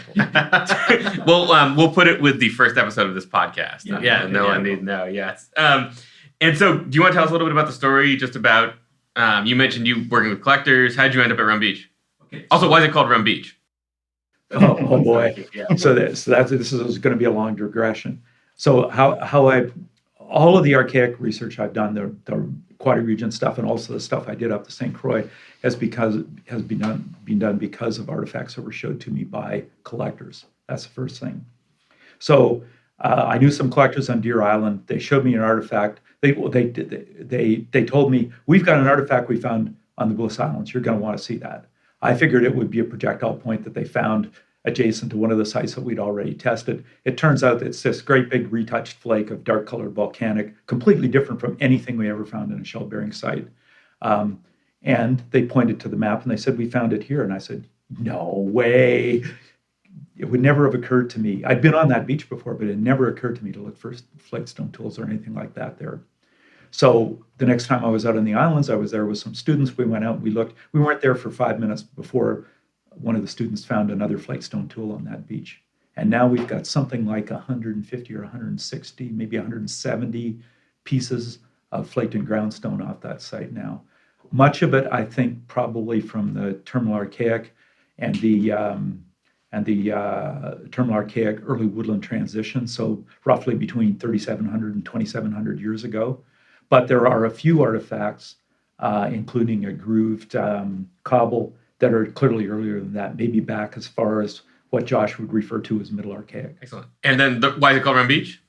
Well, we'll put it with the first episode of this podcast. No one needs to know. Yes. And so, do you want to tell us a little bit about the story? Just about you mentioned you working with collectors. How did you end up at Rum Beach? Okay. Also, why is it called Rum Beach? Oh boy! So this is going to be a long digression. So how all of the archaic research I've done, the Quadi region stuff, and also the stuff I did up to St. Croix, has been done because of artifacts that were showed to me by collectors. That's the first thing. So I knew some collectors on Deer Island. They showed me an artifact. They told me, we've got an artifact we found on the Bliss Islands. You're going to want to see that. I figured it would be a projectile point that they found adjacent to one of the sites that we'd already tested. It turns out that it's this great big retouched flake of dark-colored volcanic, completely different from anything we ever found in a shell-bearing site. And they pointed to the map and they said, we found it here. And I said, no way. It would never have occurred to me. I'd been on that beach before, but it never occurred to me to look for flake stone tools or anything like that there. So the next time I was out on the islands, I was there with some students. We went out, we looked. We weren't there for 5 minutes before one of the students found another flake stone tool on that beach. And now we've got something like 150 or 160, maybe 170 pieces of flaked and ground stone off that site now. Much of it, I think, probably from the terminal Archaic and the terminal Archaic early woodland transition, so roughly between 3,700 and 2,700 years ago. But there are a few artifacts, including a grooved cobble, that are clearly earlier than that, maybe back as far as what Josh would refer to as Middle Archaic. Excellent. And then why is it called Rum Beach?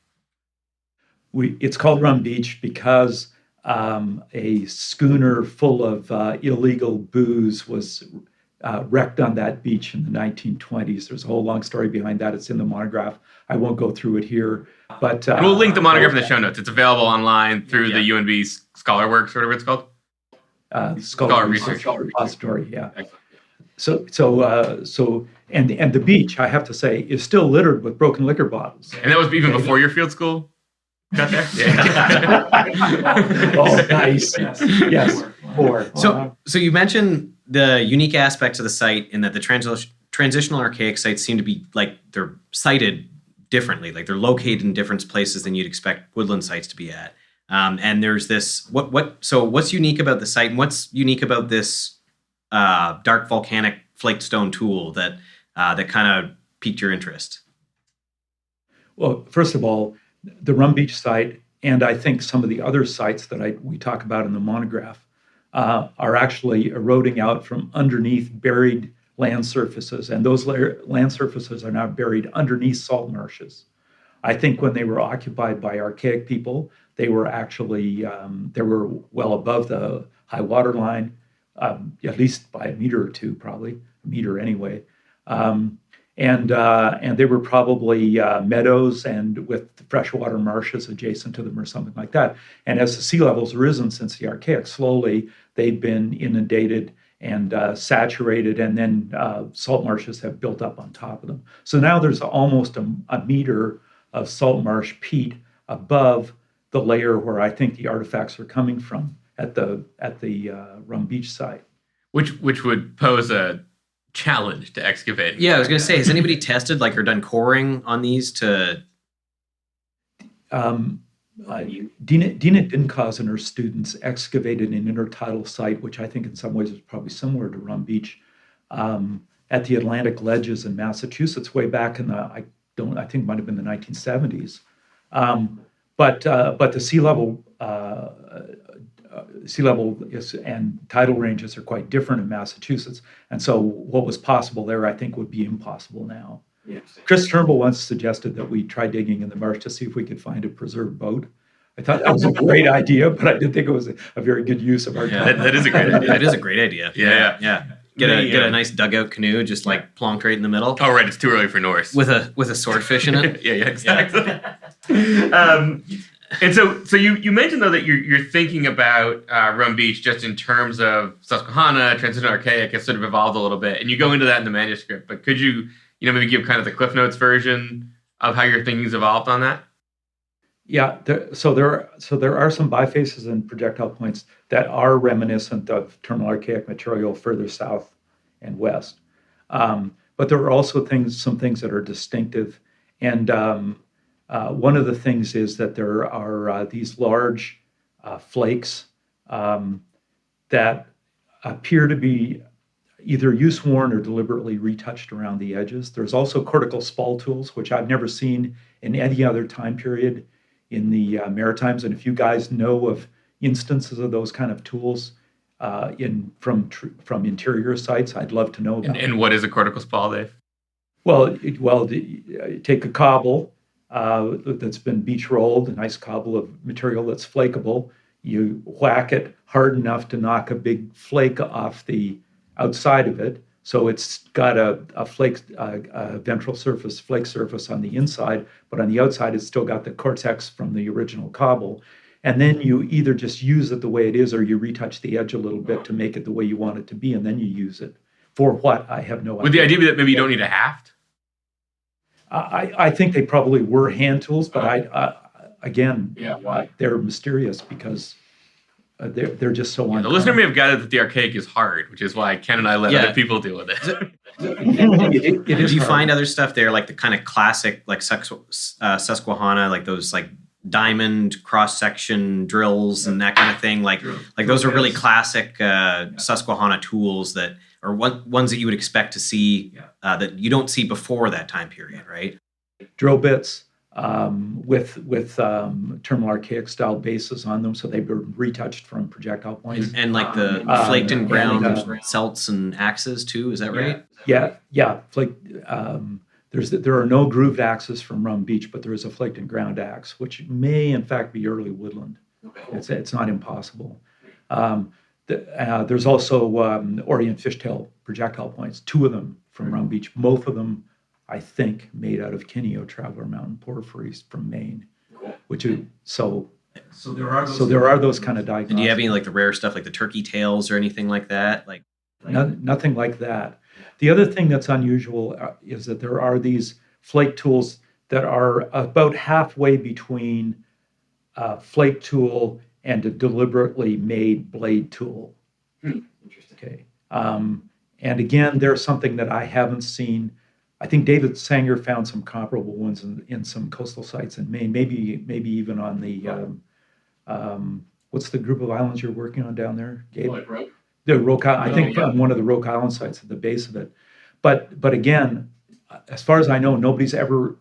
It's called Rum Beach because a schooner full of illegal booze was wrecked on that beach in the 1920s. There's a whole long story behind that. It's in the monograph. I won't go through it here, but we'll link the monograph in the show notes. It's available online through the UNB Scholar Works, whatever it's called. Scholar Research Repository. Yeah. So, and the beach, I have to say, is still littered with broken liquor bottles. And that was even before your field school got there? Oh, nice. Yes. More. So you mentioned the unique aspects of the site in that the transitional archaic sites seem to be like they're sited differently, like they're located in different places than you'd expect woodland sites to be at. And there's this so what's unique about the site, and what's unique about this dark volcanic flake stone tool that kind of piqued your interest? Well, first of all, the Rum Beach site, and I think some of the other sites that we talk about in the monograph, are actually eroding out from underneath buried land surfaces, and those land surfaces are now buried underneath salt marshes. I think when they were occupied by archaic people, they were actually they were well above the high water line, at least by a meter or two, probably a meter anyway. And they were probably meadows and with freshwater marshes adjacent to them or something like that. And as the sea level's risen since the Archaic, slowly they've been inundated and saturated, and then salt marshes have built up on top of them. So now there's almost a meter of salt marsh peat above the layer where I think the artifacts are coming from at the Rum Beach site. Which would pose a challenge to excavating. Yeah, I was going to say, has anybody tested or done coring on these to? Dina Dinkos and her students excavated an intertidal site, which I think in some ways is probably similar to Rum Beach, at the Atlantic Ledges in Massachusetts, way back in I think it might have been the 1970s. But the sea level and tidal ranges are quite different in Massachusetts, and so what was possible there, I think, would be impossible now. Yes. Chris Turnbull once suggested that we try digging in the marsh to see if we could find a preserved boat. I thought that was a great idea, but I didn't think it was a very good use of our time. That is a great idea. That is a great idea. Yeah. Get a nice dugout canoe, just plonked right in the middle. Oh, right. It's too early for Norse. With a swordfish in it. yeah, exactly. And so you mentioned though that you're thinking about Rum Beach just in terms of Susquehanna, Transitional Archaic has sort of evolved a little bit, and you go into that in the manuscript. But could you maybe give kind of the Cliff Notes version of how your thinking's evolved on that? Yeah, there are some bifaces and projectile points that are reminiscent of terminal Archaic material further south and west, but there are also some things that are distinctive, and one of the things is that there are these large flakes that appear to be either use-worn or deliberately retouched around the edges. There's also cortical spall tools, which I've never seen in any other time period in the Maritimes. And if you guys know of instances of those kind of tools from interior sites, I'd love to know about And what is a cortical spall, Dave? Well, take a cobble that's been beach rolled, a nice cobble of material that's flakeable. You whack it hard enough to knock a big flake off the outside of it, so it's got a ventral surface, flake surface on the inside, but on the outside it's still got the cortex from the original cobble. And then you either just use it the way it is, or you retouch the edge a little bit to make it the way you want it to be, and then you use it. For what? I have no idea. With the idea that maybe you don't need a haft? I think they probably were hand tools, but again, they're mysterious because they're just so The listener may have gathered that the Archaic is hard, which is why Ken and I let Yeah. other people deal with it. It is Do you hard. find other stuff there, like the kind of classic, like Susquehanna, like those like diamond cross section drills and that kind of thing? Like those are really classic Susquehanna tools that are ones that you would expect to see that you don't see before that time period, right? Drill bits with terminal Archaic style bases on them, so they were retouched from projectile points. And like the flaked and ground celts and axes too. Is that right? Yeah. There are no grooved axes from Rum Beach, but there is a flaked and ground axe, which may in fact be early woodland. It's not impossible. There's also Orient fishtail projectile points, 2 of them from Rum Beach, both of them, I think, made out of Kineo Traveler Mountain porphyries from Maine, which is so there are those kind of diagnostics. And do you have any like the rare stuff like the turkey tails or anything like that? Like nothing like that. The other thing that's unusual is that there are these flake tools that are about halfway between a flake tool and a deliberately made blade tool. Interesting. Okay. And again, there's something that I haven't seen. I think David Sanger found some comparable ones in some coastal sites in Maine, maybe even on the what's the group of islands you're working on down there, Gabe? The Roke, I think on one of the Roke Island sites at the base of it. But again, as far as I know, nobody's ever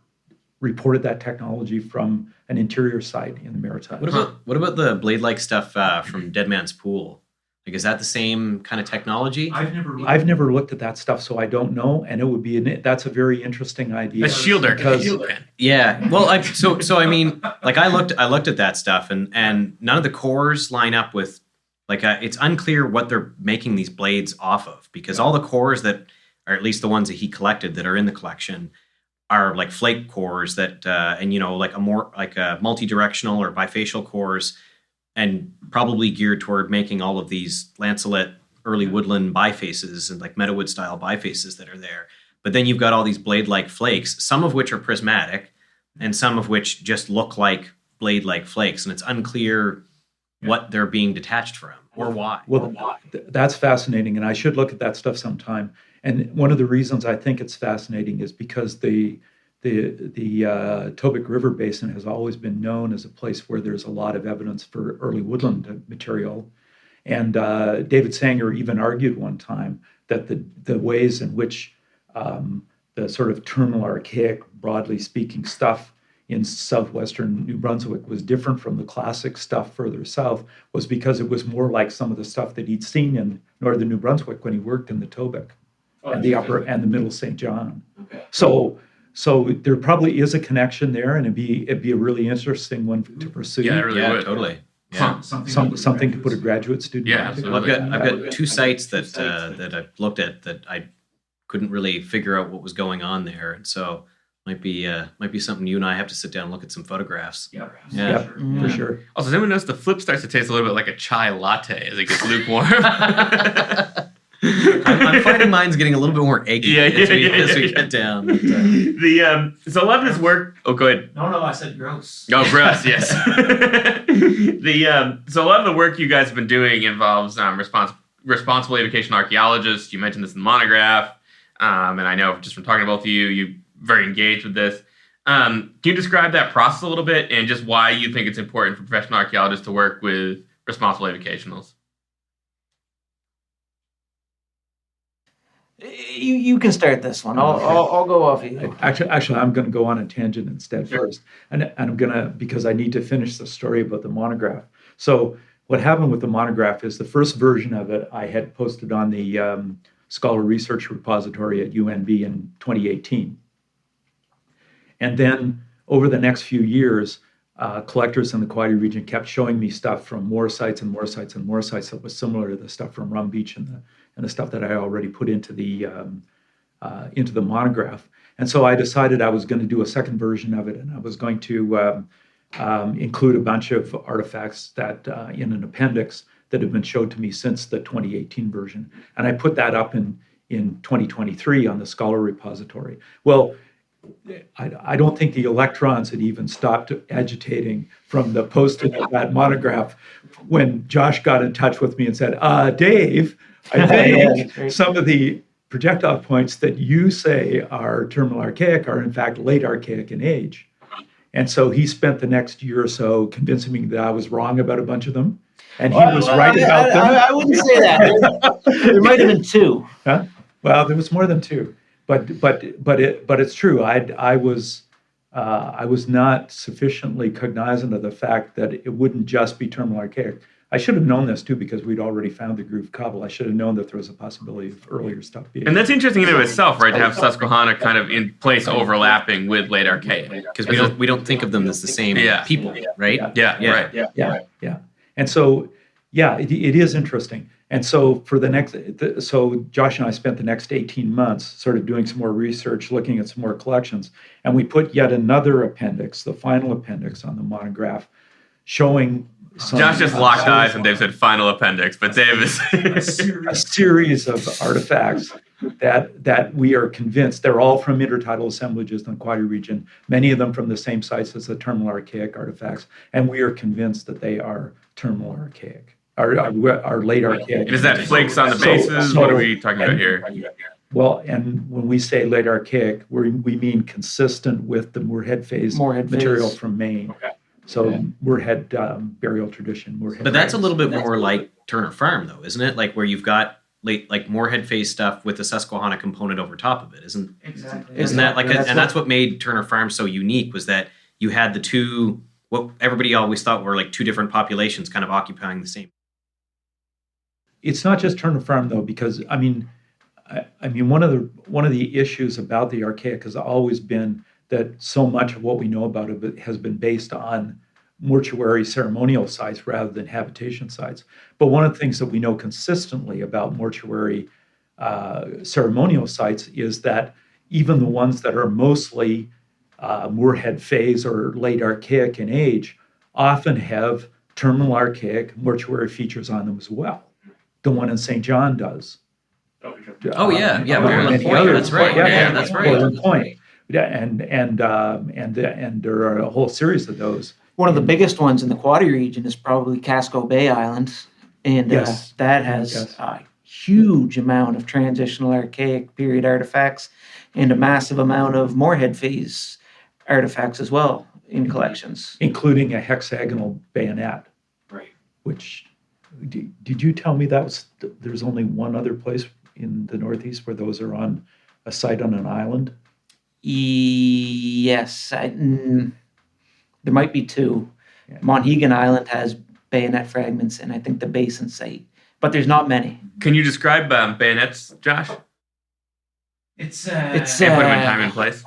reported that technology from an interior site in the Maritimes. what about the blade-like stuff from Dead Man's Pool? Like, is that the same kind of technology? I've never looked at that stuff, so I don't know. And it would be that's a very interesting idea. A shielder. Yeah. Well, so I mean, like I looked at that stuff, and none of the cores line up with, like, it's unclear what they're making these blades off of, because all the cores that, or at least the ones that he collected that are in the collection, are like flake cores that, and like a more like a multi-directional or bifacial cores, and probably geared toward making all of these lanceolate early woodland bifaces and like meadowood style bifaces that are there. But then you've got all these blade-like flakes, some of which are prismatic, and some of which just look like blade-like flakes, and it's unclear what they're being detached from or why. Well, that's fascinating, and I should look at that stuff sometime. And one of the reasons I think it's fascinating is because the Tobic River Basin has always been known as a place where there's a lot of evidence for early woodland material. And David Sanger even argued one time that the ways in which the sort of terminal Archaic, broadly speaking, stuff in southwestern New Brunswick was different from the classic stuff further south was because it was more like some of the stuff that he'd seen in northern New Brunswick when he worked in the Tobic and the upper and the middle St. John. Okay. So there probably is a connection there, and it'd be a really interesting one to pursue. Yeah, it really would. Totally. Yeah. Something to put a graduate student Yeah, onto. absolutely. Well, I've got 2 sites that I've looked at that I couldn't really figure out what was going on there, and so might be something you and I have to sit down and look at some photographs. Yeah. Yep, for sure. Also, does anyone notice the flip starts to taste a little bit like a chai latte as it gets lukewarm? I'm finding mine's getting a little bit more eggy as we get down. But, so a lot of this work. Oh, go ahead. No, I said gross. Oh, gross. Yes. So a lot of the work you guys have been doing involves responsible educational archaeologists. You mentioned this in the monograph, and I know just from talking to both of you, you're very engaged with this. Can you describe that process a little bit and just why you think it's important for professional archaeologists to work with responsible educationals? You can start this one. I'll go off you. Actually, I'm going to go on a tangent instead first, and I'm gonna, because I need to finish the story about the monograph. So what happened with the monograph is the first version of it I had posted on the Scholar Research Repository at UNB in 2018, and then over the next few years, collectors in the Quoddy region kept showing me stuff from more sites and more sites and more sites that was similar to the stuff from Rum Beach and the stuff that I already put into the monograph. And so I decided I was going to do a second version of it, and I was going to include a bunch of artifacts that in an appendix that have been showed to me since the 2018 version. And I put that up in 2023 on the Scholar Repository. Well, I don't think the electrons had even stopped agitating from the posting of that monograph when Josh got in touch with me and said, Dave, I think some of the projectile points that you say are terminal archaic are in fact late archaic in age. And so he spent the next year or so convincing me that I was wrong about a bunch of them. And he was right about them. I wouldn't say that. There might have been two. Huh? Well, there was more than two, but it's true. I was not sufficiently cognizant of the fact that it wouldn't just be terminal archaic. I should have known this too because we'd already found the groove cobble. I should have known that there was a possibility of earlier stuff being. And that's interesting in and of itself, right? To have Susquehanna kind of in place overlapping with late Archaic, because we don't think of them as the same people, right? Yeah. And so, it is interesting. And so so Josh and I spent the next 18 months sort of doing some more research, looking at some more collections, and we put yet another appendix, the final appendix on the monograph, showing. Josh just locked eyes and Dave said final appendix, but Dave is a series of artifacts that we are convinced they're all from intertidal assemblages in the Quadri region, many of them from the same sites as the terminal archaic artifacts, and we are convinced that they are terminal archaic, are late archaic. And is that flakes on the bases? What are we talking about here? Well, and when we say late archaic, we mean consistent with the Moorhead phase material from Maine. Okay. So Moorhead burial tradition. But that's a little bit more like Turner Farm, though, isn't it? Like where you've got like Moorhead phase stuff with the Susquehanna component over top of it, isn't that like? And that's what made Turner Farm so unique, was that you had the two, what everybody always thought were like two different populations kind of occupying the same. It's not just Turner Farm though, because I mean one of the issues about the archaic has always been that so much of what we know about it has been based on mortuary ceremonial sites rather than habitation sites. But one of the things that we know consistently about mortuary ceremonial sites is that even the ones that are mostly Moorhead phase or late archaic in age often have terminal archaic mortuary features on them as well. The one in St. John does. Portland Point. That's right. That's right. Portland Point. And there are a whole series of those. One of the biggest ones in the Quadri region is probably Casco Bay Island, and that has a huge amount of transitional archaic period artifacts and a massive amount of Moorhead phase artifacts as well in collections, including a hexagonal bayonet. Right. Which did you tell me there's only one other place in the Northeast where those are on a site on an island? Yes, there might be two. Yeah. Monhegan Island has bayonet fragments, and I think the Basin site, but there's not many. Can you describe bayonets, Josh? It's put them in time and place.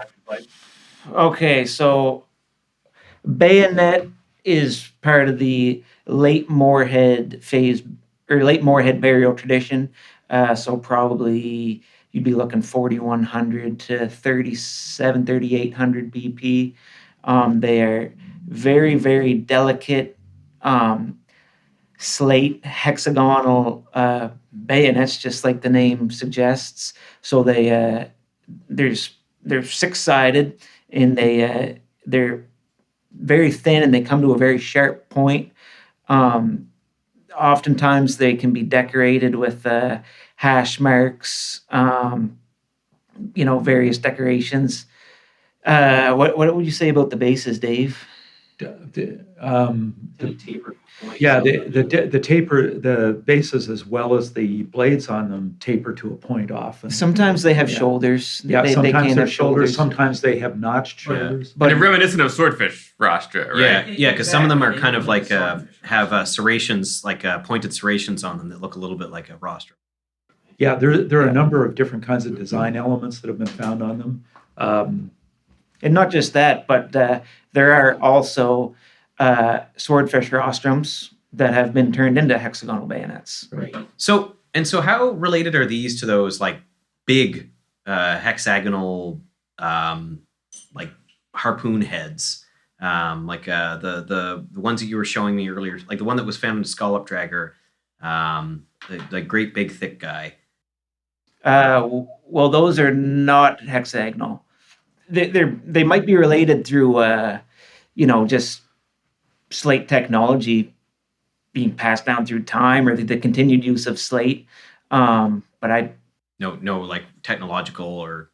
Okay, so bayonet is part of the late Moorhead phase or late Moorhead burial tradition. So probably you'd be looking 4100 to 3800 BP. They are very, very delicate slate hexagonal bayonets, just like the name suggests. So they're six-sided, and they're very thin, and they come to a very sharp point. Oftentimes they can be decorated with hash marks, various decorations. What would you say about the bases, Dave? The taper. Yeah, the taper, the bases as well as the blades on them taper to a point often. Sometimes they have shoulders. Sometimes they have shoulders. Sometimes they have notched shoulders. But they're reminiscent of swordfish rostra, right? Yeah, because some of them are kind of like have serrations, like pointed serrations on them that look a little bit like a rostra. Yeah, there are a number of different kinds of design elements that have been found on them. And not just that, but there are also swordfish rostrums that have been turned into hexagonal bayonets. Right. So how related are these to those like big hexagonal like harpoon heads, like the ones that you were showing me earlier, like the one that was found in Scallop Dragger, the great big thick guy? Well, those are not hexagonal. they might be related through just slate technology being passed down through time, or the continued use of slate. But I No, like technological or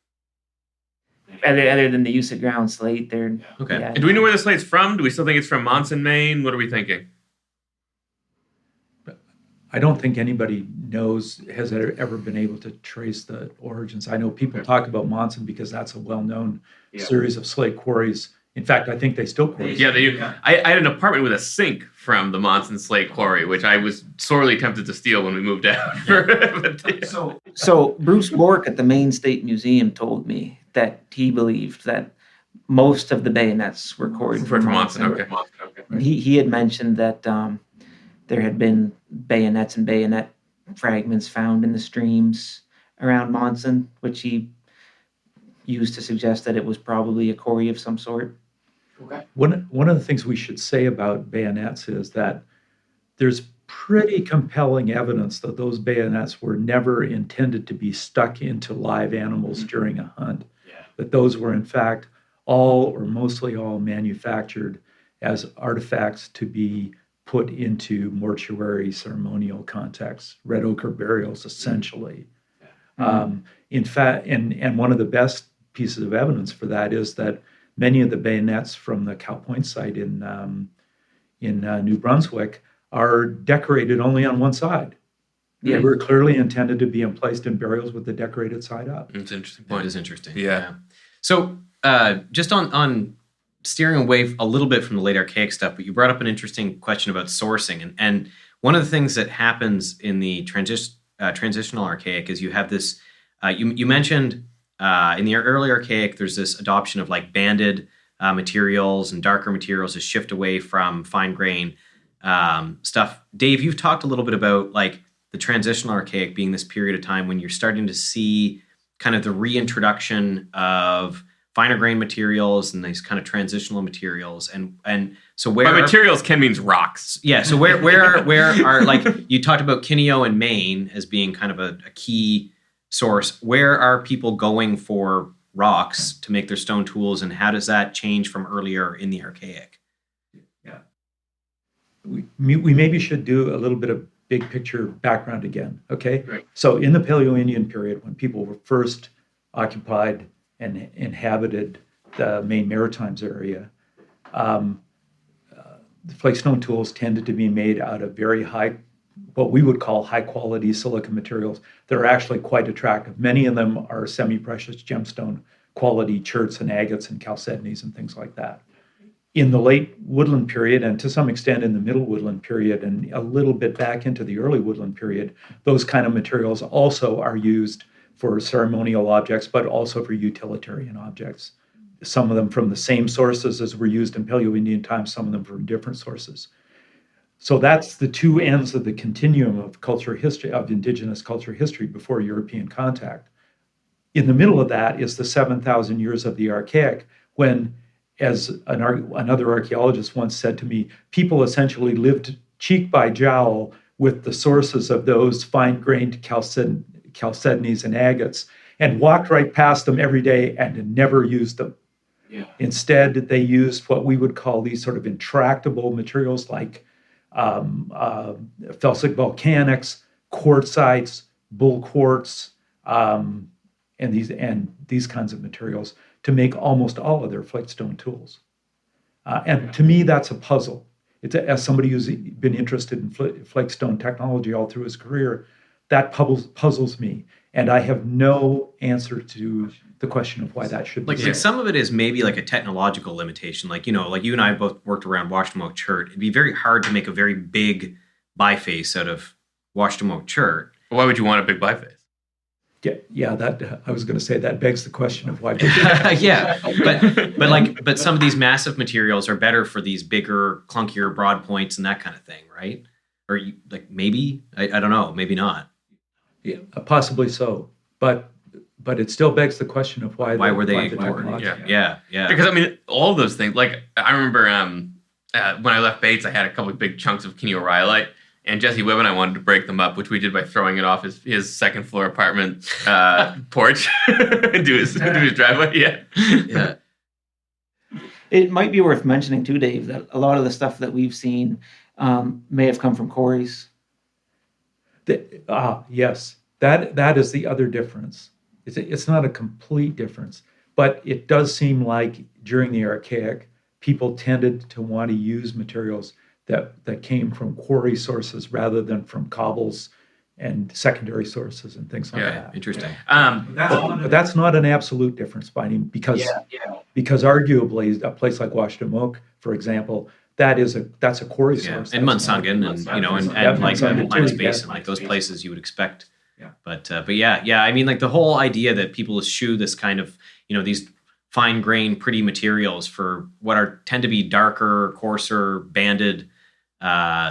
other than the use of ground slate, they're okay. yeah. And do we know where the slate's from? Do we still think it's from Monson, Maine? What are we thinking? I don't think anybody has ever been able to trace the origins. I know people talk about Monson because that's a well-known series of slate quarries. In fact, I think they still quarry. Yeah, they do. I had an apartment with a sink from the Monson Slate Quarry, which I was sorely tempted to steal when we moved out. So Bruce Bork at the Maine State Museum told me that he believed that most of the bayonets were quarried from Monson. Okay. He had mentioned that there had been bayonets and bayonet fragments found in the streams around Monson, which he used to suggest that it was probably a quarry of some sort. Okay. One of the things we should say about bayonets is that there's pretty compelling evidence that those bayonets were never intended to be stuck into live animals during a hunt. Yeah. That those were in fact all or mostly all manufactured as artifacts to be put into mortuary ceremonial contexts, red ochre burials essentially. In fact, and one of the best pieces of evidence for that is that many of the bayonets from the Cow Point site in New Brunswick are decorated only on one side. They were clearly intended to be placed in burials with the decorated side up. That's an interesting point. That is interesting. Yeah. So just on steering away a little bit from the late Archaic stuff, but you brought up an interesting question about sourcing. And one of the things that happens in the transitional Archaic is you have this, you mentioned in the early Archaic, there's this adoption of like banded materials and darker materials to shift away from fine grain stuff. Dave, you've talked a little bit about like the transitional Archaic being this period of time when you're starting to see kind of the reintroduction of finer grain materials and these kind of transitional materials. And so where by materials, Ken means rocks. Yeah. So where are like you talked about Kineo and Maine as being kind of a key source. Where are people going for rocks to make their stone tools, and how does that change from earlier in the Archaic? Yeah. We maybe should do a little bit of big picture background again. Okay. Right. So in the Paleo-Indian period, when people were first occupied and inhabited the Maine Maritimes area, the flake stone tools tended to be made out of very high, what we would call high quality silica materials that are actually quite attractive. Many of them are semi-precious gemstone quality cherts and agates and chalcedonies and things like that. In the late woodland period, and to some extent in the middle woodland period, and a little bit back into the early woodland period, those kind of materials also are used for ceremonial objects, but also for utilitarian objects. Some of them from the same sources as were used in Paleo-Indian times, some of them from different sources. So that's the two ends of the continuum of culture history, of indigenous culture history before European contact. In the middle of that is the 7,000 years of the Archaic, when, as another archaeologist once said to me, people essentially lived cheek by jowl with the sources of those fine-grained chalcedonies and agates and walked right past them every day and never used them. Yeah. Instead, they used what we would call these sort of intractable materials like felsic volcanics, quartzites, bull quartz, and these kinds of materials to make almost all of their flake stone tools. And to me, that's a puzzle. As somebody who's been interested in flake stone technology all through his career, that puzzles me, and I have no answer to the question of why that should be. Like some of it is maybe like a technological limitation. Like, like you and I both worked around Washtenaw chert. It'd be very hard to make a very big biface out of Washtenaw chert. Why would you want a big biface? Yeah. That I was going to say that begs the question of why. Yeah, but some of these massive materials are better for these bigger, clunkier broad points and that kind of thing, right? Or maybe I don't know, maybe not. Yeah, possibly so, but it still begs the question of why were they ignored? Yeah. Because I mean, all of those things. Like I remember when I left Bates, I had a couple of big chunks of Kineo rhyolite, And Jesse Webb and I wanted to break them up, which we did by throwing it off his second floor apartment porch into his driveway. Yeah. It might be worth mentioning too, Dave, that a lot of the stuff that we've seen may have come from quarries. Yes, that is the other difference. It's not a complete difference, but it does seem like during the Archaic, people tended to want to use materials that came from quarry sources rather than from cobbles and secondary sources and things like that. Interesting. But that's not an absolute difference because arguably a place like Washtenamook, for example, that's a quarry source. And Munsungan and like Linus Basin, like those places you would expect. Yeah. But yeah. I mean, like the whole idea that people eschew this kind of, these fine grained, pretty materials for what tend to be darker, coarser, banded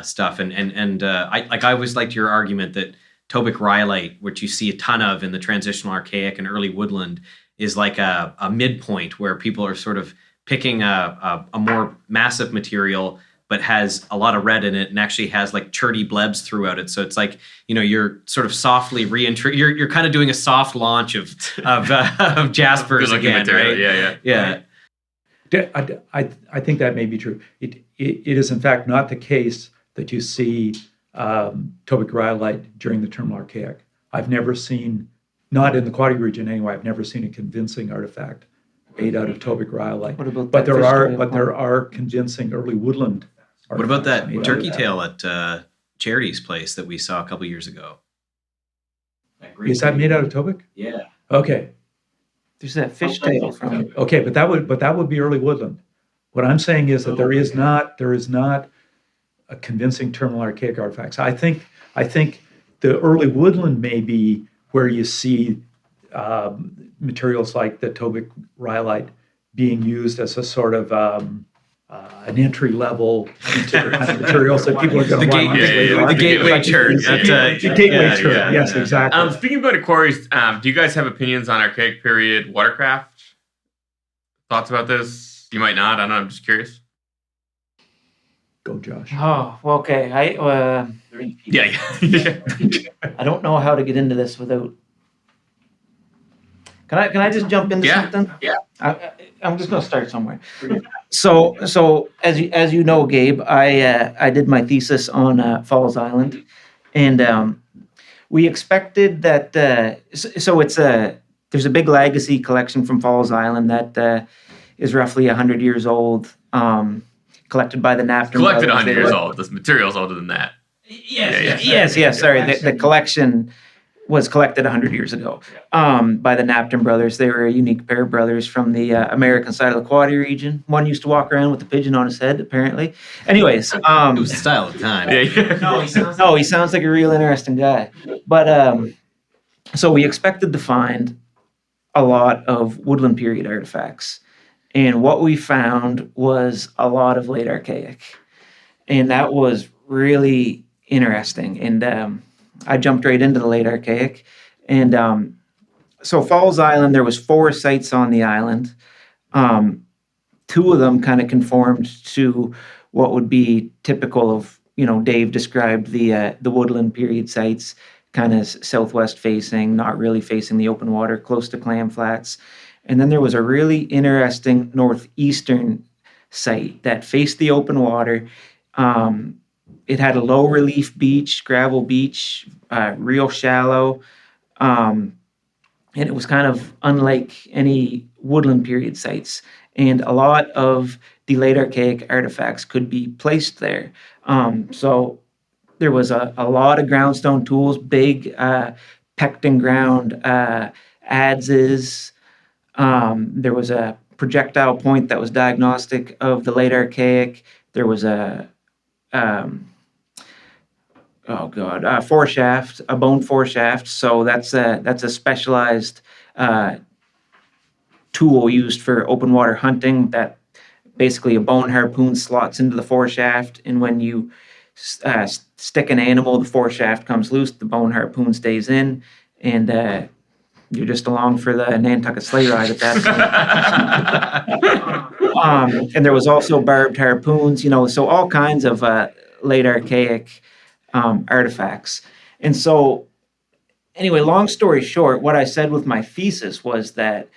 stuff. And I always liked your argument that Tobic rhyolite, which you see a ton of in the transitional Archaic and early woodland, is like a midpoint where people are sort of picking a more massive material, but has a lot of red in it and actually has like cherty blebs throughout it. So it's like, you're sort of softly you're kind of doing a soft launch of jaspers again, right? Yeah. I think that may be true. It is in fact not the case that you see Tobic rhyolite during the terminal Archaic. I've never seen, not in the Quaddy region anyway, I've never seen a convincing artifact made out of Tobic rhyolite. What about but there are convincing early woodland. What about that turkey tail at Charity's place that we saw a couple years ago? Is that made out of Tobic? Yeah. Okay. There's that fish tail from it. Okay, but that would be early woodland. What I'm saying is that there is not a convincing terminal Archaic artifacts. I think the early woodland may be where you see materials like the Tobic rhyolite being used as a sort of an entry level into the kind of materials that people are going to want. The gateway church. The gateway church. Yes, exactly. Speaking about quarries, do you guys have opinions on Archaic period watercraft? Thoughts about this? You might not. I don't know. I'm just curious. Go, Josh. Oh, well, okay. Yeah. I don't know how to get into this without. Can I just jump into something? Yeah. I'm just going to start somewhere. So as you know, Gabe, I did my thesis on Falls Island, and we expected that. There's a big legacy collection from Falls Island that is roughly 100 years old, collected by the Knapton Collected brothers. 100 years old. This material's older than that. Yes. Sorry, the collection was collected 100 years ago by the Knapton brothers. They were a unique pair of brothers from the American side of the Quaddy region. One used to walk around with a pigeon on his head, apparently. Anyways. It was the style of the time. He sounds like a real interesting guy. But so we expected to find a lot of woodland period artifacts. And what we found was a lot of late Archaic. And that was really interesting. And I jumped right into the late Archaic. And so Falls Island, there was 4 sites on the island. 2 of them kind of conformed to what would be typical of, Dave described the woodland period sites, kind of southwest facing, not really facing the open water, close to clam flats. And then there was a really interesting northeastern site that faced the open water. It had a low relief beach, gravel beach, real shallow. And it was kind of unlike any woodland period sites. And a lot of the late Archaic artifacts could be placed there. So there was a lot of groundstone tools, big pecten ground adzes. There was a projectile point that was diagnostic of the late Archaic. There was a foreshaft, a bone foreshaft. So that's a specialized tool used for open water hunting. That basically a bone harpoon slots into the foreshaft, and when you stick an animal, the foreshaft comes loose, the bone harpoon stays in, and you're just along for the Nantucket sleigh ride at that point. And there was also barbed harpoons, so all kinds of late Archaic artifacts. And so, anyway, long story short, what I said with my thesis was that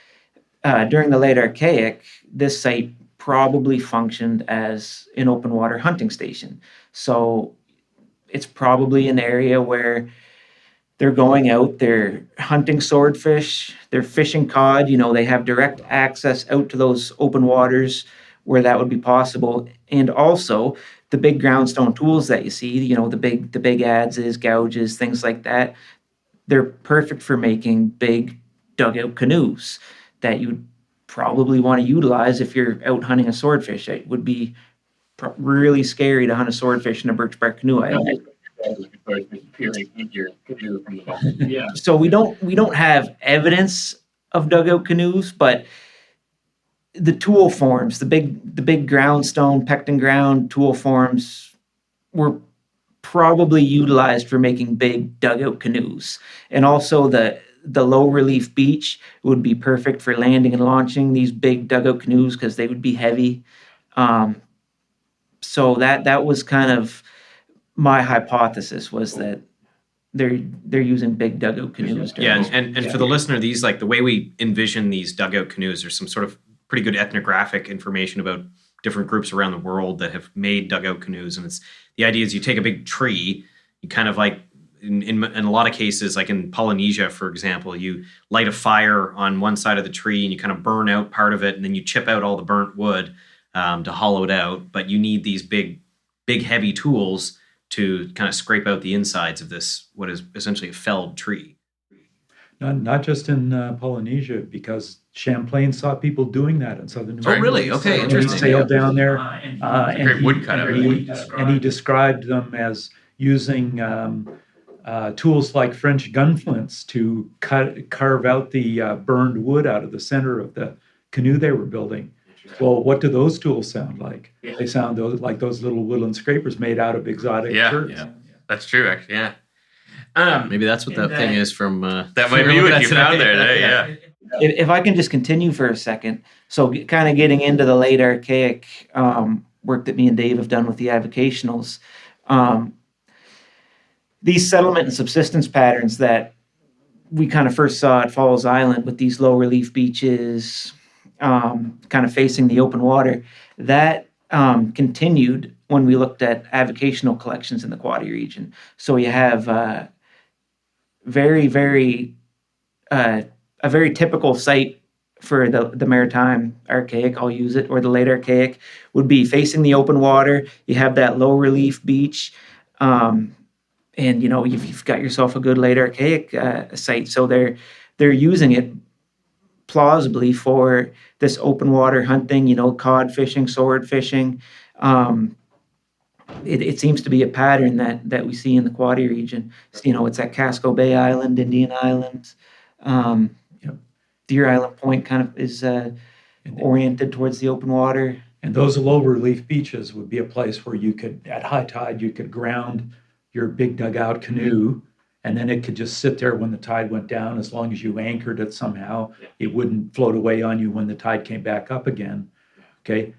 during the late Archaic, this site probably functioned as an open water hunting station. So it's probably an area where they're going out, they're hunting swordfish, they're fishing cod, they have direct access out to those open waters where that would be possible. And also the big groundstone tools that you see, the big adzes, gouges, things like that, they're perfect for making big dugout canoes that you would probably want to utilize if you're out hunting a swordfish. It would be really scary to hunt a swordfish in a birch bark canoe. Yeah. So we don't have evidence of dugout canoes, but the tool forms, the big groundstone, pecten ground tool forms were probably utilized for making big dugout canoes. And also the low relief beach would be perfect for landing and launching these big dugout canoes because they would be heavy. So that was kind of my hypothesis, was that they're using big dugout canoes. Yeah, and for the listener, these, like, the way we envision these dugout canoes, there's some sort of pretty good ethnographic information about different groups around the world that have made dugout canoes. And the idea is you take a big tree, you kind of, like, in a lot of cases, like in Polynesia, for example, you light a fire on one side of the tree and you kind of burn out part of it, and then you chip out all the burnt wood to hollow it out. But you need these big heavy tools to kind of scrape out the insides of this, what is essentially a felled tree. Not just in Polynesia, because Champlain saw people doing that in southern New Oh, really? Okay, And he interesting. sailed down there, great woodcut of it. and he described them as using tools like French gunflints to carve out the burned wood out of the center of the canoe they were building. Well, what do those tools sound like? They sound like those little woodland scrapers made out of exotic shirts. Yeah. That's true, actually. Yeah. Maybe that's what that thing is from. That might be what you found there. Yeah. If I can just continue for a second, so kind of getting into the late Archaic work that me and Dave have done with the avocationals, these settlement and subsistence patterns that we kind of first saw at Falls Island with these low relief beaches, kind of facing the open water, that continued when we looked at avocational collections in the Quaddy region. So you have a very typical site for the maritime Archaic, I'll use it, or the late Archaic, would be facing the open water. You have that low relief beach, and you've got yourself a good late Archaic site. So they're using it plausibly for this open water hunting, cod fishing, sword fishing. It seems to be a pattern that we see in the Quaddy region. It's at Casco Bay Island, Indian Island. Deer Island Point kind of is oriented towards the open water. And those low relief beaches would be a place where you could, at high tide, you could ground your big dugout canoe, and then it could just sit there when the tide went down. As long as you anchored it somehow, it wouldn't float away on you when the tide came back up again. Okay,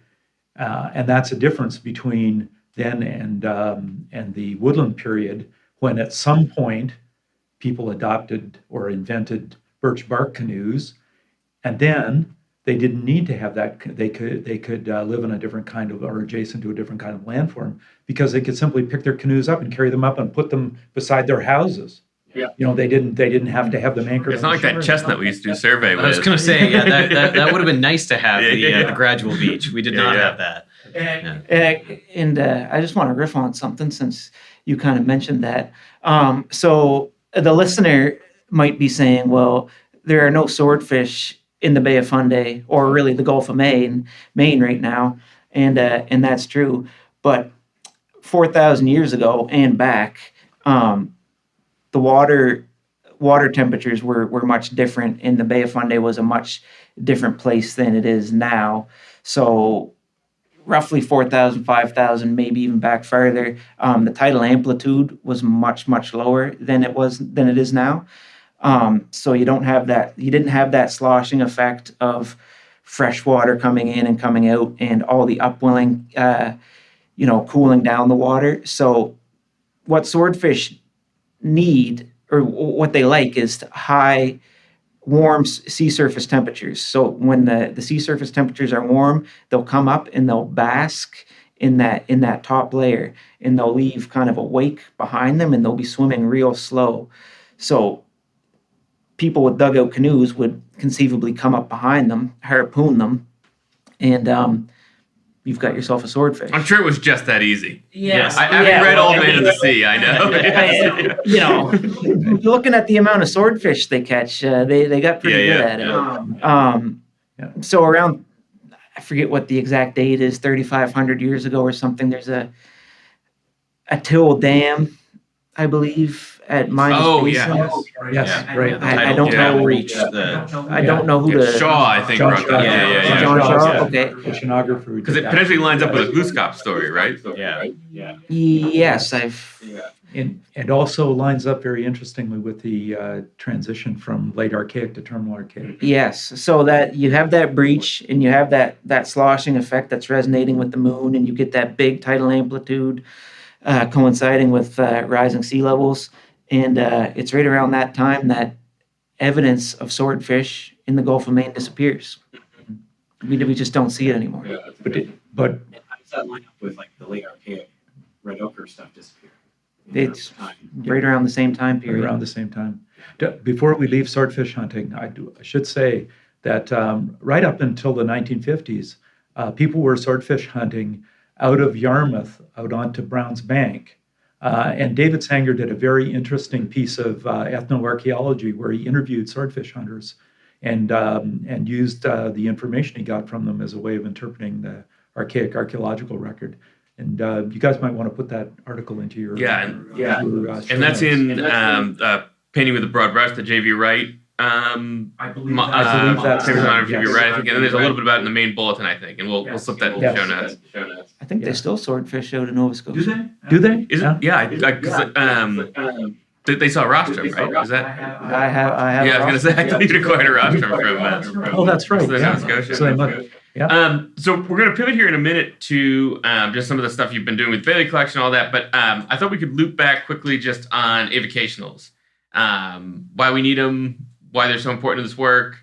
and that's a difference between then and the woodland period, when at some point people adopted or invented birch bark canoes, and then they didn't need to have that. They could live in a different kind of, or adjacent to a different kind of landform, because they could simply pick their canoes up and carry them up and put them beside their houses. Yeah. They didn't have to have them anchored. It's not like that chestnut we used to do survey with. I was going to say, that would have been nice to have the gradual beach. We did not have that. And I just want to riff on something since you kind of mentioned that. So the listener might be saying, well, there are no swordfish in the Bay of Fundy, or really the Gulf of Maine right now, and that's true. But 4,000 years ago and back, the water temperatures were much different, and the Bay of Fundy was a much different place than it is now. So roughly 4,000, 5,000, maybe even back farther, the tidal amplitude was much, much lower than it is now. So you didn't have that sloshing effect of fresh water coming in and coming out, and all the upwelling, cooling down the water. So what swordfish need, or what they like, is high warm sea surface temperatures. So when the sea surface temperatures are warm, they'll come up and they'll bask in that top layer, and they'll leave kind of a wake behind them, and they'll be swimming real slow. So people with dugout canoes would conceivably come up behind them, harpoon them, and you've got yourself a swordfish. I'm sure it was just that easy. Yes. Having read Old Man of the Sea, I know. You know, looking at the amount of swordfish they catch, they got pretty good at it. So around, I forget what the exact date is, 3,500 years ago or something, there's a Till Dam, I believe, at Minas Basin. Yes, right. I don't know. I don't know who to. Shaw, I think, wrote that. Yeah. John Shaw. Okay. Oceanographer. Because it potentially lines up with a Gooskop story, right? Yes, And also lines up very interestingly with the transition from late Archaic to terminal Archaic. Yes, so that you have that breach, and you have that sloshing effect that's resonating with the moon, and you get that big tidal amplitude coinciding with rising sea levels. And it's right around that time that evidence of swordfish in the Gulf of Maine disappears. We just don't see it anymore. But how does that line up with like the late Archaic red ochre stuff disappear? It's right around the same time period. around the same time. Before we leave swordfish hunting, I should say that right up until the 1950s, people were swordfish hunting out of Yarmouth out onto Brown's Bank. And David Sanger did a very interesting piece of ethnoarchaeology where he interviewed swordfish hunters and used the information he got from them as a way of interpreting the Archaic archaeological record. And you guys might want to put that article into your and that's in Painting with a Broad Brush, the J.V. Wright. I believe that's J.V. Wright. I think, and then there's a little bit about it in the main bulletin, I think, and we'll slip that in the show notes. I think they still swordfish out in Nova Scotia. Do they? Is it? Yeah. They saw rostrum, right? Is that? I have. Yeah, I was going to say, I thought you'd acquired a rostrum from. Oh, that's right. Nova Scotia. So they must. Yeah. So we're going to pivot here in a minute to just some of the stuff you've been doing with Bailey Collection, all that. But I thought we could loop back quickly just on avocationals, why we need them, why they're so important to this work.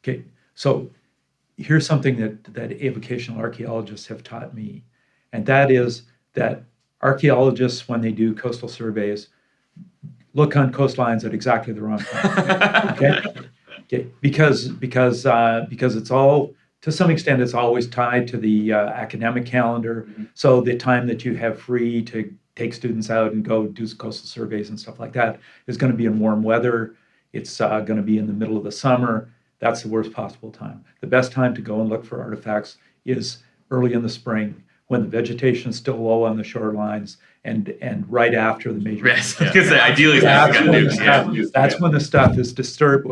Okay, so here's something that avocational archaeologists have taught me, and that is that archaeologists, when they do coastal surveys, look on coastlines at exactly the wrong time. Okay, because it's all, to some extent, it's always tied to the academic calendar. Mm-hmm. So the time that you have free to take students out and go do coastal surveys and stuff like that is going to be in warm weather. It's going to be in the middle of the summer. That's the worst possible time. The best time to go and look for artifacts is early in the spring, when the vegetation is still low on the shorelines, and right after the major. Yes, because ideally that's when the stuff is disturbed.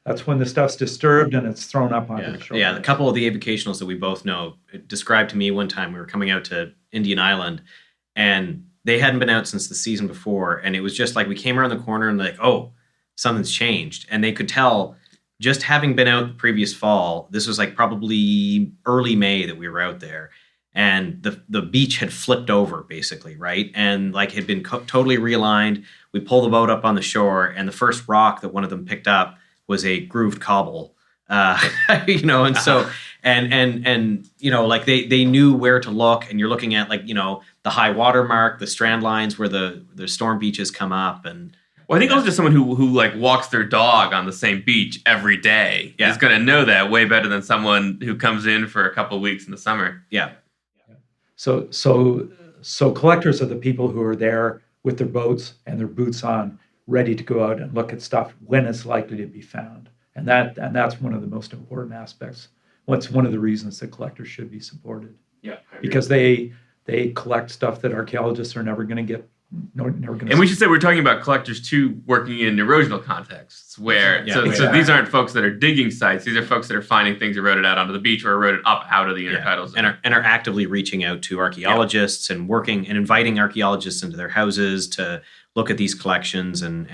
That's when the stuff's disturbed and it's thrown up onto the shore. Yeah, a couple of the avocationals that we both know described to me one time we were coming out to Indian Island, and they hadn't been out since the season before, and it was just like we came around the corner and like, oh, something's changed, and they could tell. Just having been out the previous fall, this was like probably early May that we were out there, and the beach had flipped over basically, right? And like had been totally realigned. We pull the boat up on the shore, and the first rock that one of them picked up was a grooved cobble, and so, and like they knew where to look, and you're looking at like, the high water mark, the strand lines where the storm beaches come up. And well, I think also just someone who like walks their dog on the same beach every day is going to know that way better than someone who comes in for a couple of weeks in the summer. Yeah. So collectors are the people who are there with their boats and their boots on, ready to go out and look at stuff when it's likely to be found. And that's one of the most important aspects. What's one of the reasons that collectors should be supported. Yeah. Because they collect stuff that archaeologists are never going to get. And we should say we're talking about collectors too working in erosional contexts where so these aren't folks that are digging sites, these are folks that are finding things eroded out onto the beach or eroded up out of the intertidal zone. And are actively reaching out to archaeologists and working and inviting archaeologists into their houses to look at these collections and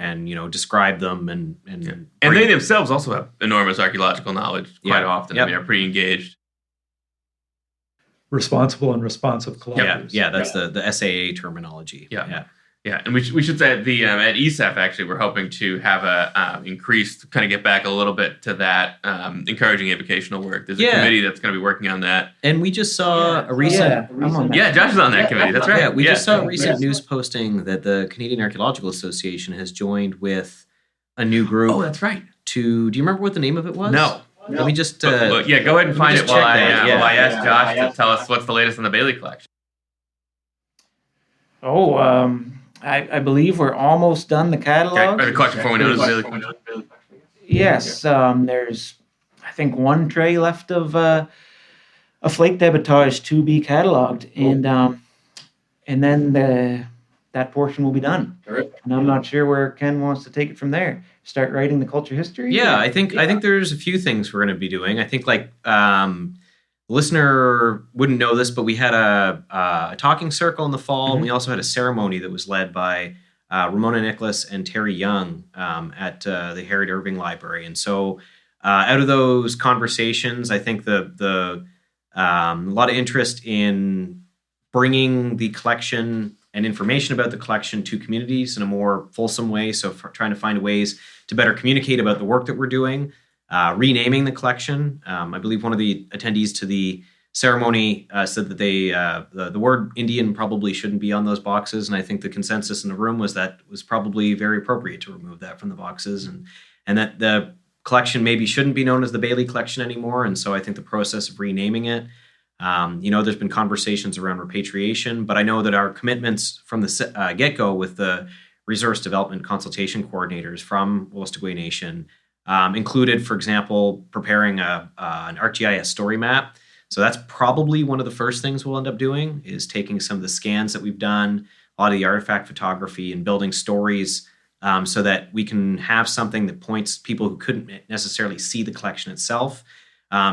describe them and they themselves also have enormous archaeological knowledge quite often. I mean, are pretty engaged. responsible and responsive collectors. Yeah, that's the SAA terminology. Yeah, and we should say at the at ESEF actually we're hoping to have a increased kind of get back a little bit to that encouraging educational work. There's a committee that's going to be working on that. And we just saw a recent Josh is on that committee. That's right. Yeah, we just saw a recent news posting that the Canadian Archaeological Association has joined with a new group. Oh, that's right. Do you remember what the name of it was? No. Let me just go ahead and find it while I ask Josh to tell us what's the latest on the Bailey collection. I believe we're almost done the catalog. Okay. Or the collection before we know the Bailey collection. Yes, there's I think one tray left of a flake debitage to be cataloged, and then that portion will be done. And I'm not sure where Ken wants to take it from there. Start writing the culture history. Yeah, I think there's a few things we're going to be doing. I think listener wouldn't know this, but we had a talking circle in the fall, and we also had a ceremony that was led by Ramona Nicholas and Terry Young at the Harriet Irving Library. And so out of those conversations, I think the a lot of interest in bringing the collection and information about the collection to communities in a more fulsome way. So trying to find ways to better communicate about the work that we're doing. Renaming the collection. I believe one of the attendees to the ceremony said that the word Indian probably shouldn't be on those boxes, and I think the consensus in the room was that was probably very appropriate to remove that from the boxes, and that the collection maybe shouldn't be known as the Bailey collection anymore. And so I think the process of renaming it, there's been conversations around repatriation, but I know that our commitments from the get-go with the resource development consultation coordinators from Wolastoqey Nation included, for example, preparing an ArcGIS story map. So that's probably one of the first things we'll end up doing is taking some of the scans that we've done, a lot of the artifact photography, and building stories so that we can have something that points people who couldn't necessarily see the collection itself.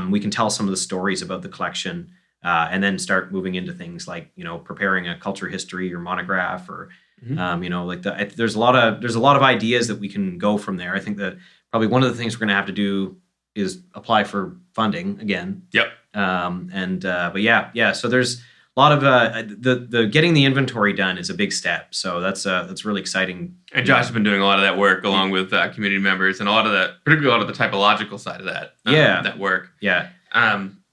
We can tell some of the stories about the collection and then start moving into things like, preparing a culture history or monograph or, there's a lot of ideas that we can go from there. I think that probably one of the things we're going to have to do is apply for funding again. Yep. So there's a lot of the getting the inventory done is a big step. So that's really exciting. And Josh has been doing a lot of that work along with community members and particularly a lot of the typological side of that. That work. Yeah.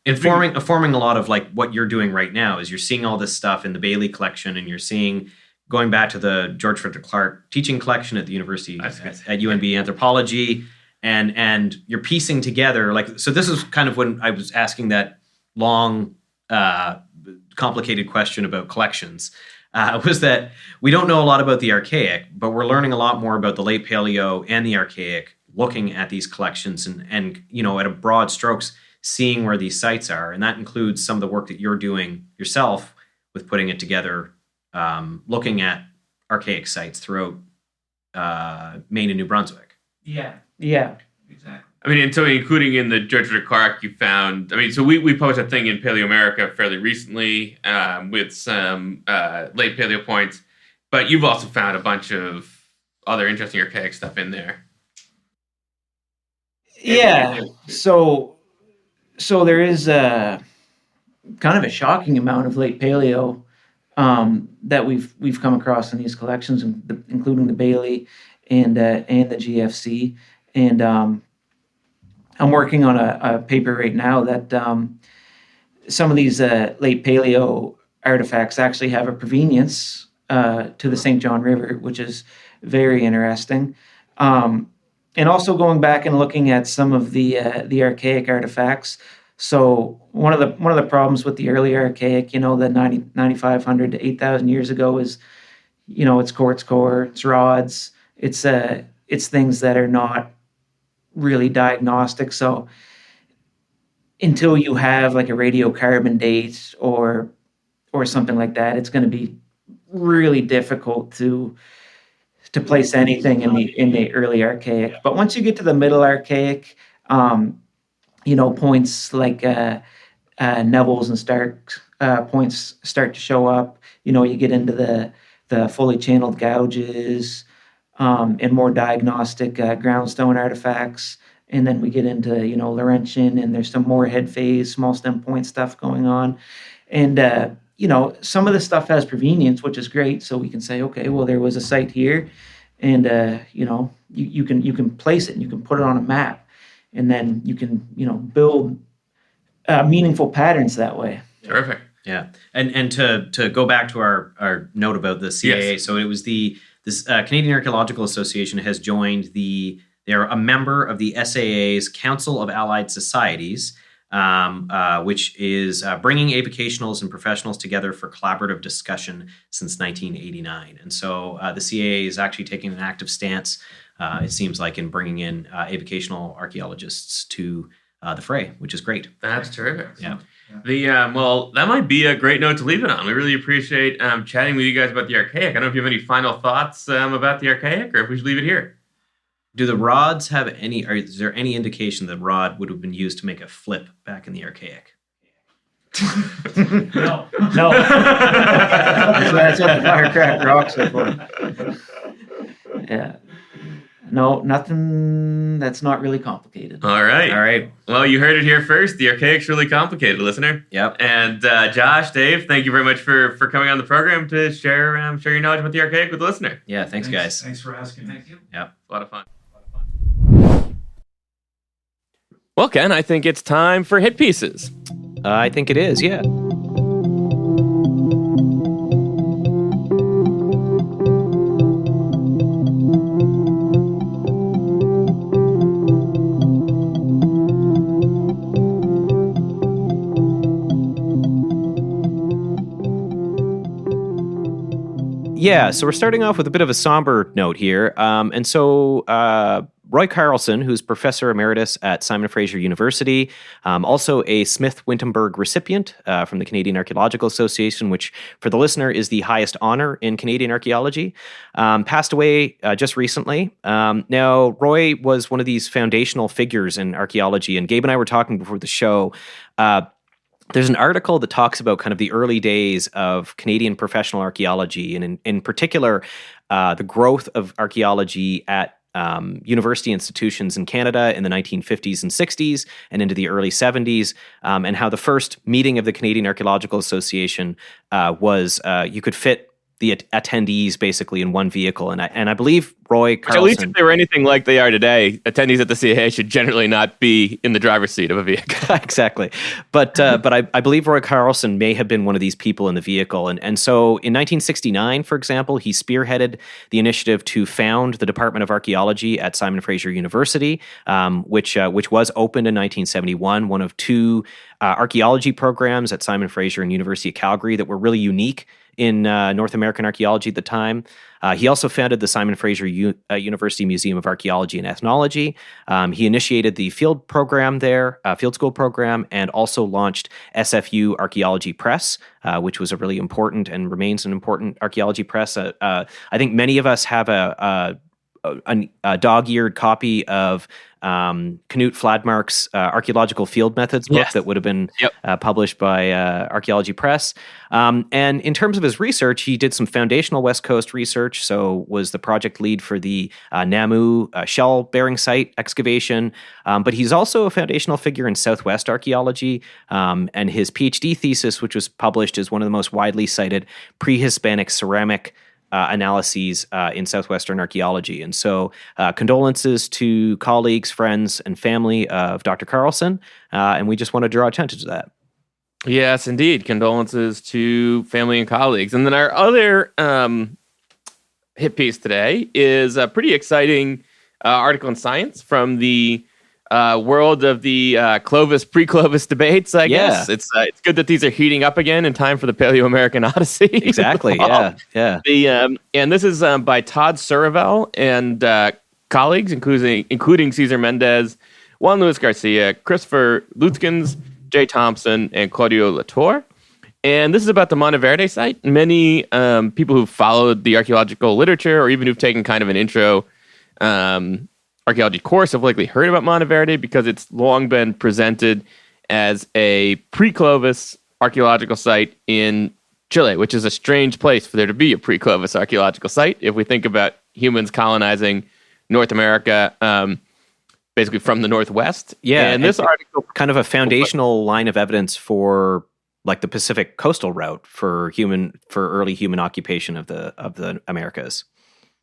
Informing a lot of like what you're doing right now is you're seeing all this stuff in the Bailey collection, and you're seeing going back to the George Frederick Clark teaching collection at the university at UNB Anthropology. And you're piecing together, so this is kind of when I was asking that long, complicated question about collections, was that we don't know a lot about the Archaic, but we're learning a lot more about the late Paleo and the Archaic, looking at these collections and at a broad strokes, seeing where these sites are. And that includes some of the work that you're doing yourself with putting it together, looking at Archaic sites throughout Maine and New Brunswick. Yeah, exactly. I mean, and so including in the George Frederick Clark, you found, so we published a thing in Paleo America fairly recently with some late Paleo points, but you've also found a bunch of other interesting Archaic stuff in there. Yeah, so there is a kind of a shocking amount of late Paleo that we've come across in these collections, including the Bailey and the GFC. And I'm working on a paper right now that some of these late Paleo artifacts actually have a provenience to the St. John River, which is very interesting. And also going back and looking at some of the Archaic artifacts. So one of the problems with the early Archaic, the 9,500 to 8,000 years ago is, it's quartz core, it's rods, it's things that are not really diagnostic. So until you have like a radiocarbon date or something like that, it's going to be really difficult to place anything in the early Archaic. But once you get to the middle Archaic, points like Neville's and Stark points start to show up. You get into the fully channeled gouges and more diagnostic groundstone artifacts. And then we get into, Laurentian, and there's some more head phase, small stem point stuff going on. And, some of the stuff has provenience, which is great. So we can say, okay, well, there was a site here, and, you can place it and you can put it on a map, and then you can, build meaningful patterns that way. Terrific. Yeah, and to go back to our note about the CAA, Yes. so it was this Canadian Archaeological Association has joined they're a member of the SAA's Council of Allied Societies, which is bringing avocationals and professionals together for collaborative discussion since 1989. And so the CAA is actually taking an active stance, it seems like, in bringing in avocational archaeologists to the fray, which is great. That's terrific. Yeah. Well, that might be a great note to leave it on. We really appreciate chatting with you guys about the Archaic. I don't know if you have any final thoughts about the Archaic, or if we should leave it here. Do the rods have any, or is there any indication the rod would have been used to make a flip back in the Archaic? No. That's what the firecracked rocks are for. Yeah. No, nothing that's not really complicated. All right. All right. Well, you heard it here first. The Archaic's really complicated, listener. Yep. And Josh, Dave, thank you very much for coming on the program to share your knowledge about the Archaic with the listener. Yeah, thanks guys. Thanks for asking. Thank you. Yep. It's a lot of fun. Well, Ken, I think it's time for hit pieces. I think it is, yeah. Yeah, so we're starting off with a bit of a somber note here. And so Roy Carlson, who's Professor Emeritus at Simon Fraser University, also a Smith-Wintenberg recipient from the Canadian Archaeological Association, which, for the listener, is the highest honor in Canadian archaeology, passed away just recently. Now, Roy was one of these foundational figures in archaeology, and Gabe and I were talking before the show. There's an article that talks about kind of the early days of Canadian professional archaeology, and in particular, the growth of archaeology at university institutions in Canada in the 1950s and 60s and into the early 70s, and how the first meeting of the Canadian Archaeological Association was you could fit the attendees basically in one vehicle. And I believe Roy Carlson... At least if they were anything like they are today, attendees at the CAA should generally not be in the driver's seat of a vehicle. Exactly. But I believe Roy Carlson may have been one of these people in the vehicle. And so in 1969, for example, he spearheaded the initiative to found the Department of Archaeology at Simon Fraser University, which was opened in 1971, one of two archaeology programs at Simon Fraser and University of Calgary that were really unique in North American archaeology at the time. He also founded the Simon Fraser University Museum of Archaeology and Ethnology. He initiated the field program there, field school program, and also launched SFU Archaeology Press, which was a really important and remains an important archaeology press. I think many of us have a dog-eared copy of Knut Fladmark's Archaeological Field Methods book that would have been published by Archaeology Press. And in terms of his research, he did some foundational West Coast research, so was the project lead for the Namu shell-bearing site excavation. But he's also a foundational figure in Southwest archaeology, and his PhD thesis, which was published, is one of the most widely cited pre-Hispanic ceramic analyses in Southwestern archaeology. And so condolences to colleagues, friends, and family of Dr. Carlson, and we just want to draw attention to that. Yes, indeed. Condolences to family and colleagues. And then our other hit piece today is a pretty exciting article in Science from the world of the Clovis, pre-Clovis debates, I guess. It's good that these are heating up again in time for the Paleo-American Odyssey. Exactly, yeah. And this is by Todd Surivel and colleagues, including Cesar Mendez, Juan Luis Garcia, Christopher Lutkins, Jay Thompson, and Claudio Latour. And this is about the Monteverde site. Many people who've followed the archaeological literature, or even who've taken kind of an intro archaeology course, have likely heard about Monteverde because it's long been presented as a pre-Clovis archaeological site in Chile, which is a strange place for there to be a pre-Clovis archaeological site. If we think about humans colonizing North America, basically from the Northwest. Yeah, and this article kind of a foundational line of evidence for like the Pacific coastal route for early human occupation of the Americas.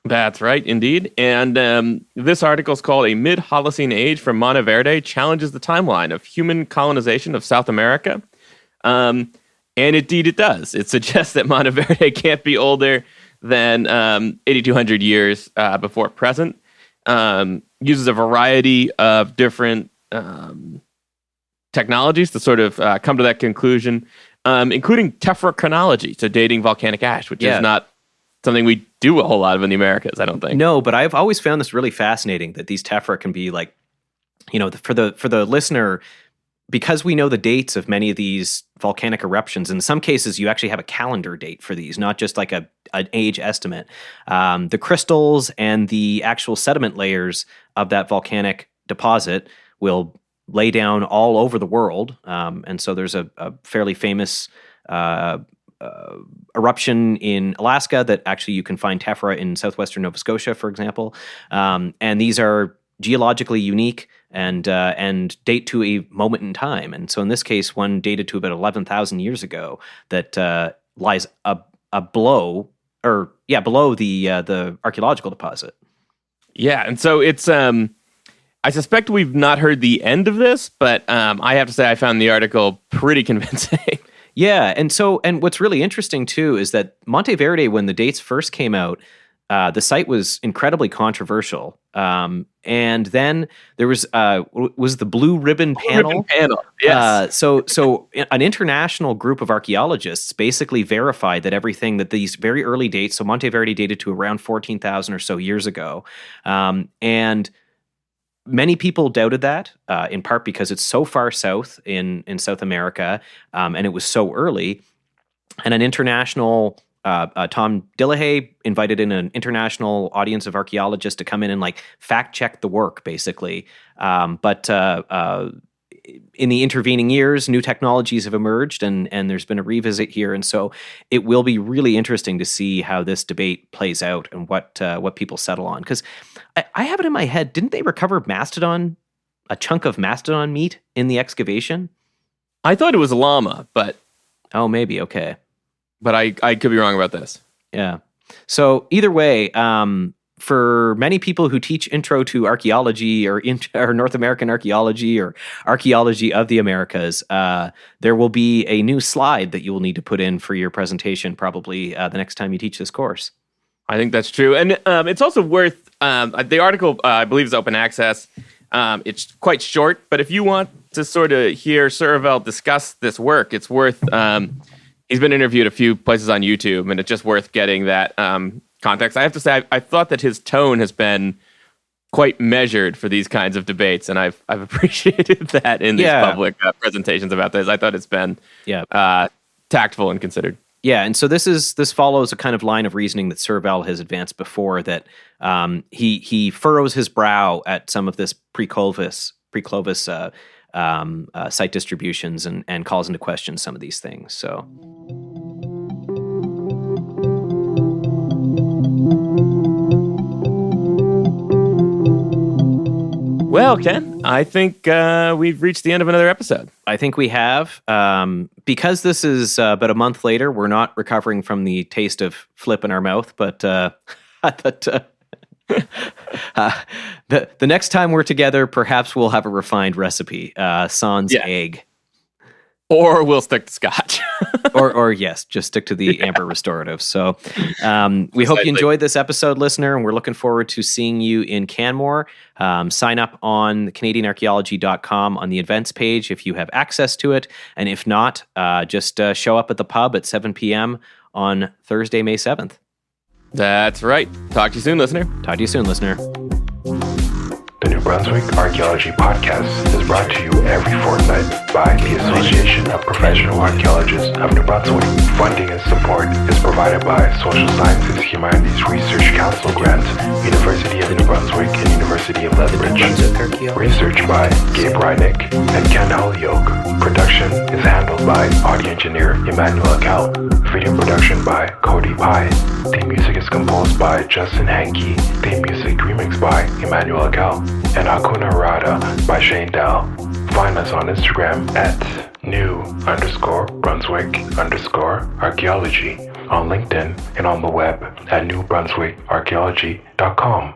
That's right, indeed. And this article is called "A Mid-Holocene Age from Monteverde Challenges the Timeline of Human Colonization of South America." And indeed it does. It suggests that Monteverde can't be older than 8,200 years before present. Uses a variety of different technologies to sort of come to that conclusion, including tephrochronology, so dating volcanic ash, which is not something we do a whole lot of in the Americas, I don't think. No, but I've always found this really fascinating that these tephra can be like, for the listener, because we know the dates of many of these volcanic eruptions. In some cases, you actually have a calendar date for these, not just like an age estimate. The crystals and the actual sediment layers of that volcanic deposit will lay down all over the world. And so there's a fairly famous eruption in Alaska that actually you can find tephra in southwestern Nova Scotia, for example. And these are geologically unique and date to a moment in time. And so in this case, one dated to about 11,000 years ago that lies below the archaeological deposit. Yeah, and so it's I suspect we've not heard the end of this, but I have to say I found the article pretty convincing. Yeah, and what's really interesting too is that Monteverde, when the dates first came out, the site was incredibly controversial. And then there was the Blue Ribbon Panel. Yes. So an international group of archaeologists basically verified that everything that these very early dates, so Monteverde dated to around 14,000 or so years ago, and many people doubted that, in part because it's so far south in South America, and it was so early. And an international Tom Dillahay invited in an international audience of archaeologists to come in and like fact check the work, basically. But in the intervening years, new technologies have emerged, and there's been a revisit here, and so it will be really interesting to see how this debate plays out and what people settle on. Because I have it in my head, didn't they recover a chunk of mastodon meat in the excavation? I thought it was a llama, but maybe, okay. But I could be wrong about this. Yeah. So either way, for many people who teach intro to archaeology or North American archaeology or archaeology of the Americas, there will be a new slide that you will need to put in for your presentation probably the next time you teach this course. I think that's true. And it's also worth, the article, I believe, is open access. It's quite short, but if you want to sort of hear Survell discuss this work, it's worth... he's been interviewed a few places on YouTube, and it's just worth getting that context. I have to say, I thought that his tone has been quite measured for these kinds of debates, and I've appreciated that in these public presentations about this. I thought it's been tactful and considered. Yeah, and so this follows a kind of line of reasoning that Survell has advanced before, that he furrows his brow at some of this pre-Clovis site distributions and calls into question some of these things. So. Well, Ken, I think we've reached the end of another episode. I think we have. Because this is about a month later, we're not recovering from the taste of flip in our mouth, but the next time we're together, perhaps we'll have a refined recipe, sans egg. Or we'll stick to scotch. or yes, just stick to the amber restorative. So we hope you enjoyed this episode, listener, and we're looking forward to seeing you in Canmore. Sign up on CanadianArchaeology.com on the events page if you have access to it. And if not, just show up at the pub at 7 p.m. on Thursday, May 7th. That's right. Talk to you soon, listener. Talk to you soon, listener. The New Brunswick Archaeology Podcast is brought to you every fortnight by the Association of Professional Archaeologists of New Brunswick. Funding and support is provided by Social Sciences Humanities Research Council grants, University of New Brunswick and University of Lethbridge. Research by Gabe Reinick and Ken Holyoke. Production is handled by audio engineer Emanuel Akel. Video production by Cody Pye. Theme music is composed by Justin Hankey. Theme music remixed by Emanuel Akel. and Hakuna Rada by Shane Dell. Find us on Instagram at new_Brunswick_archaeology, on LinkedIn, and on the web at newbrunswickarchaeology.com.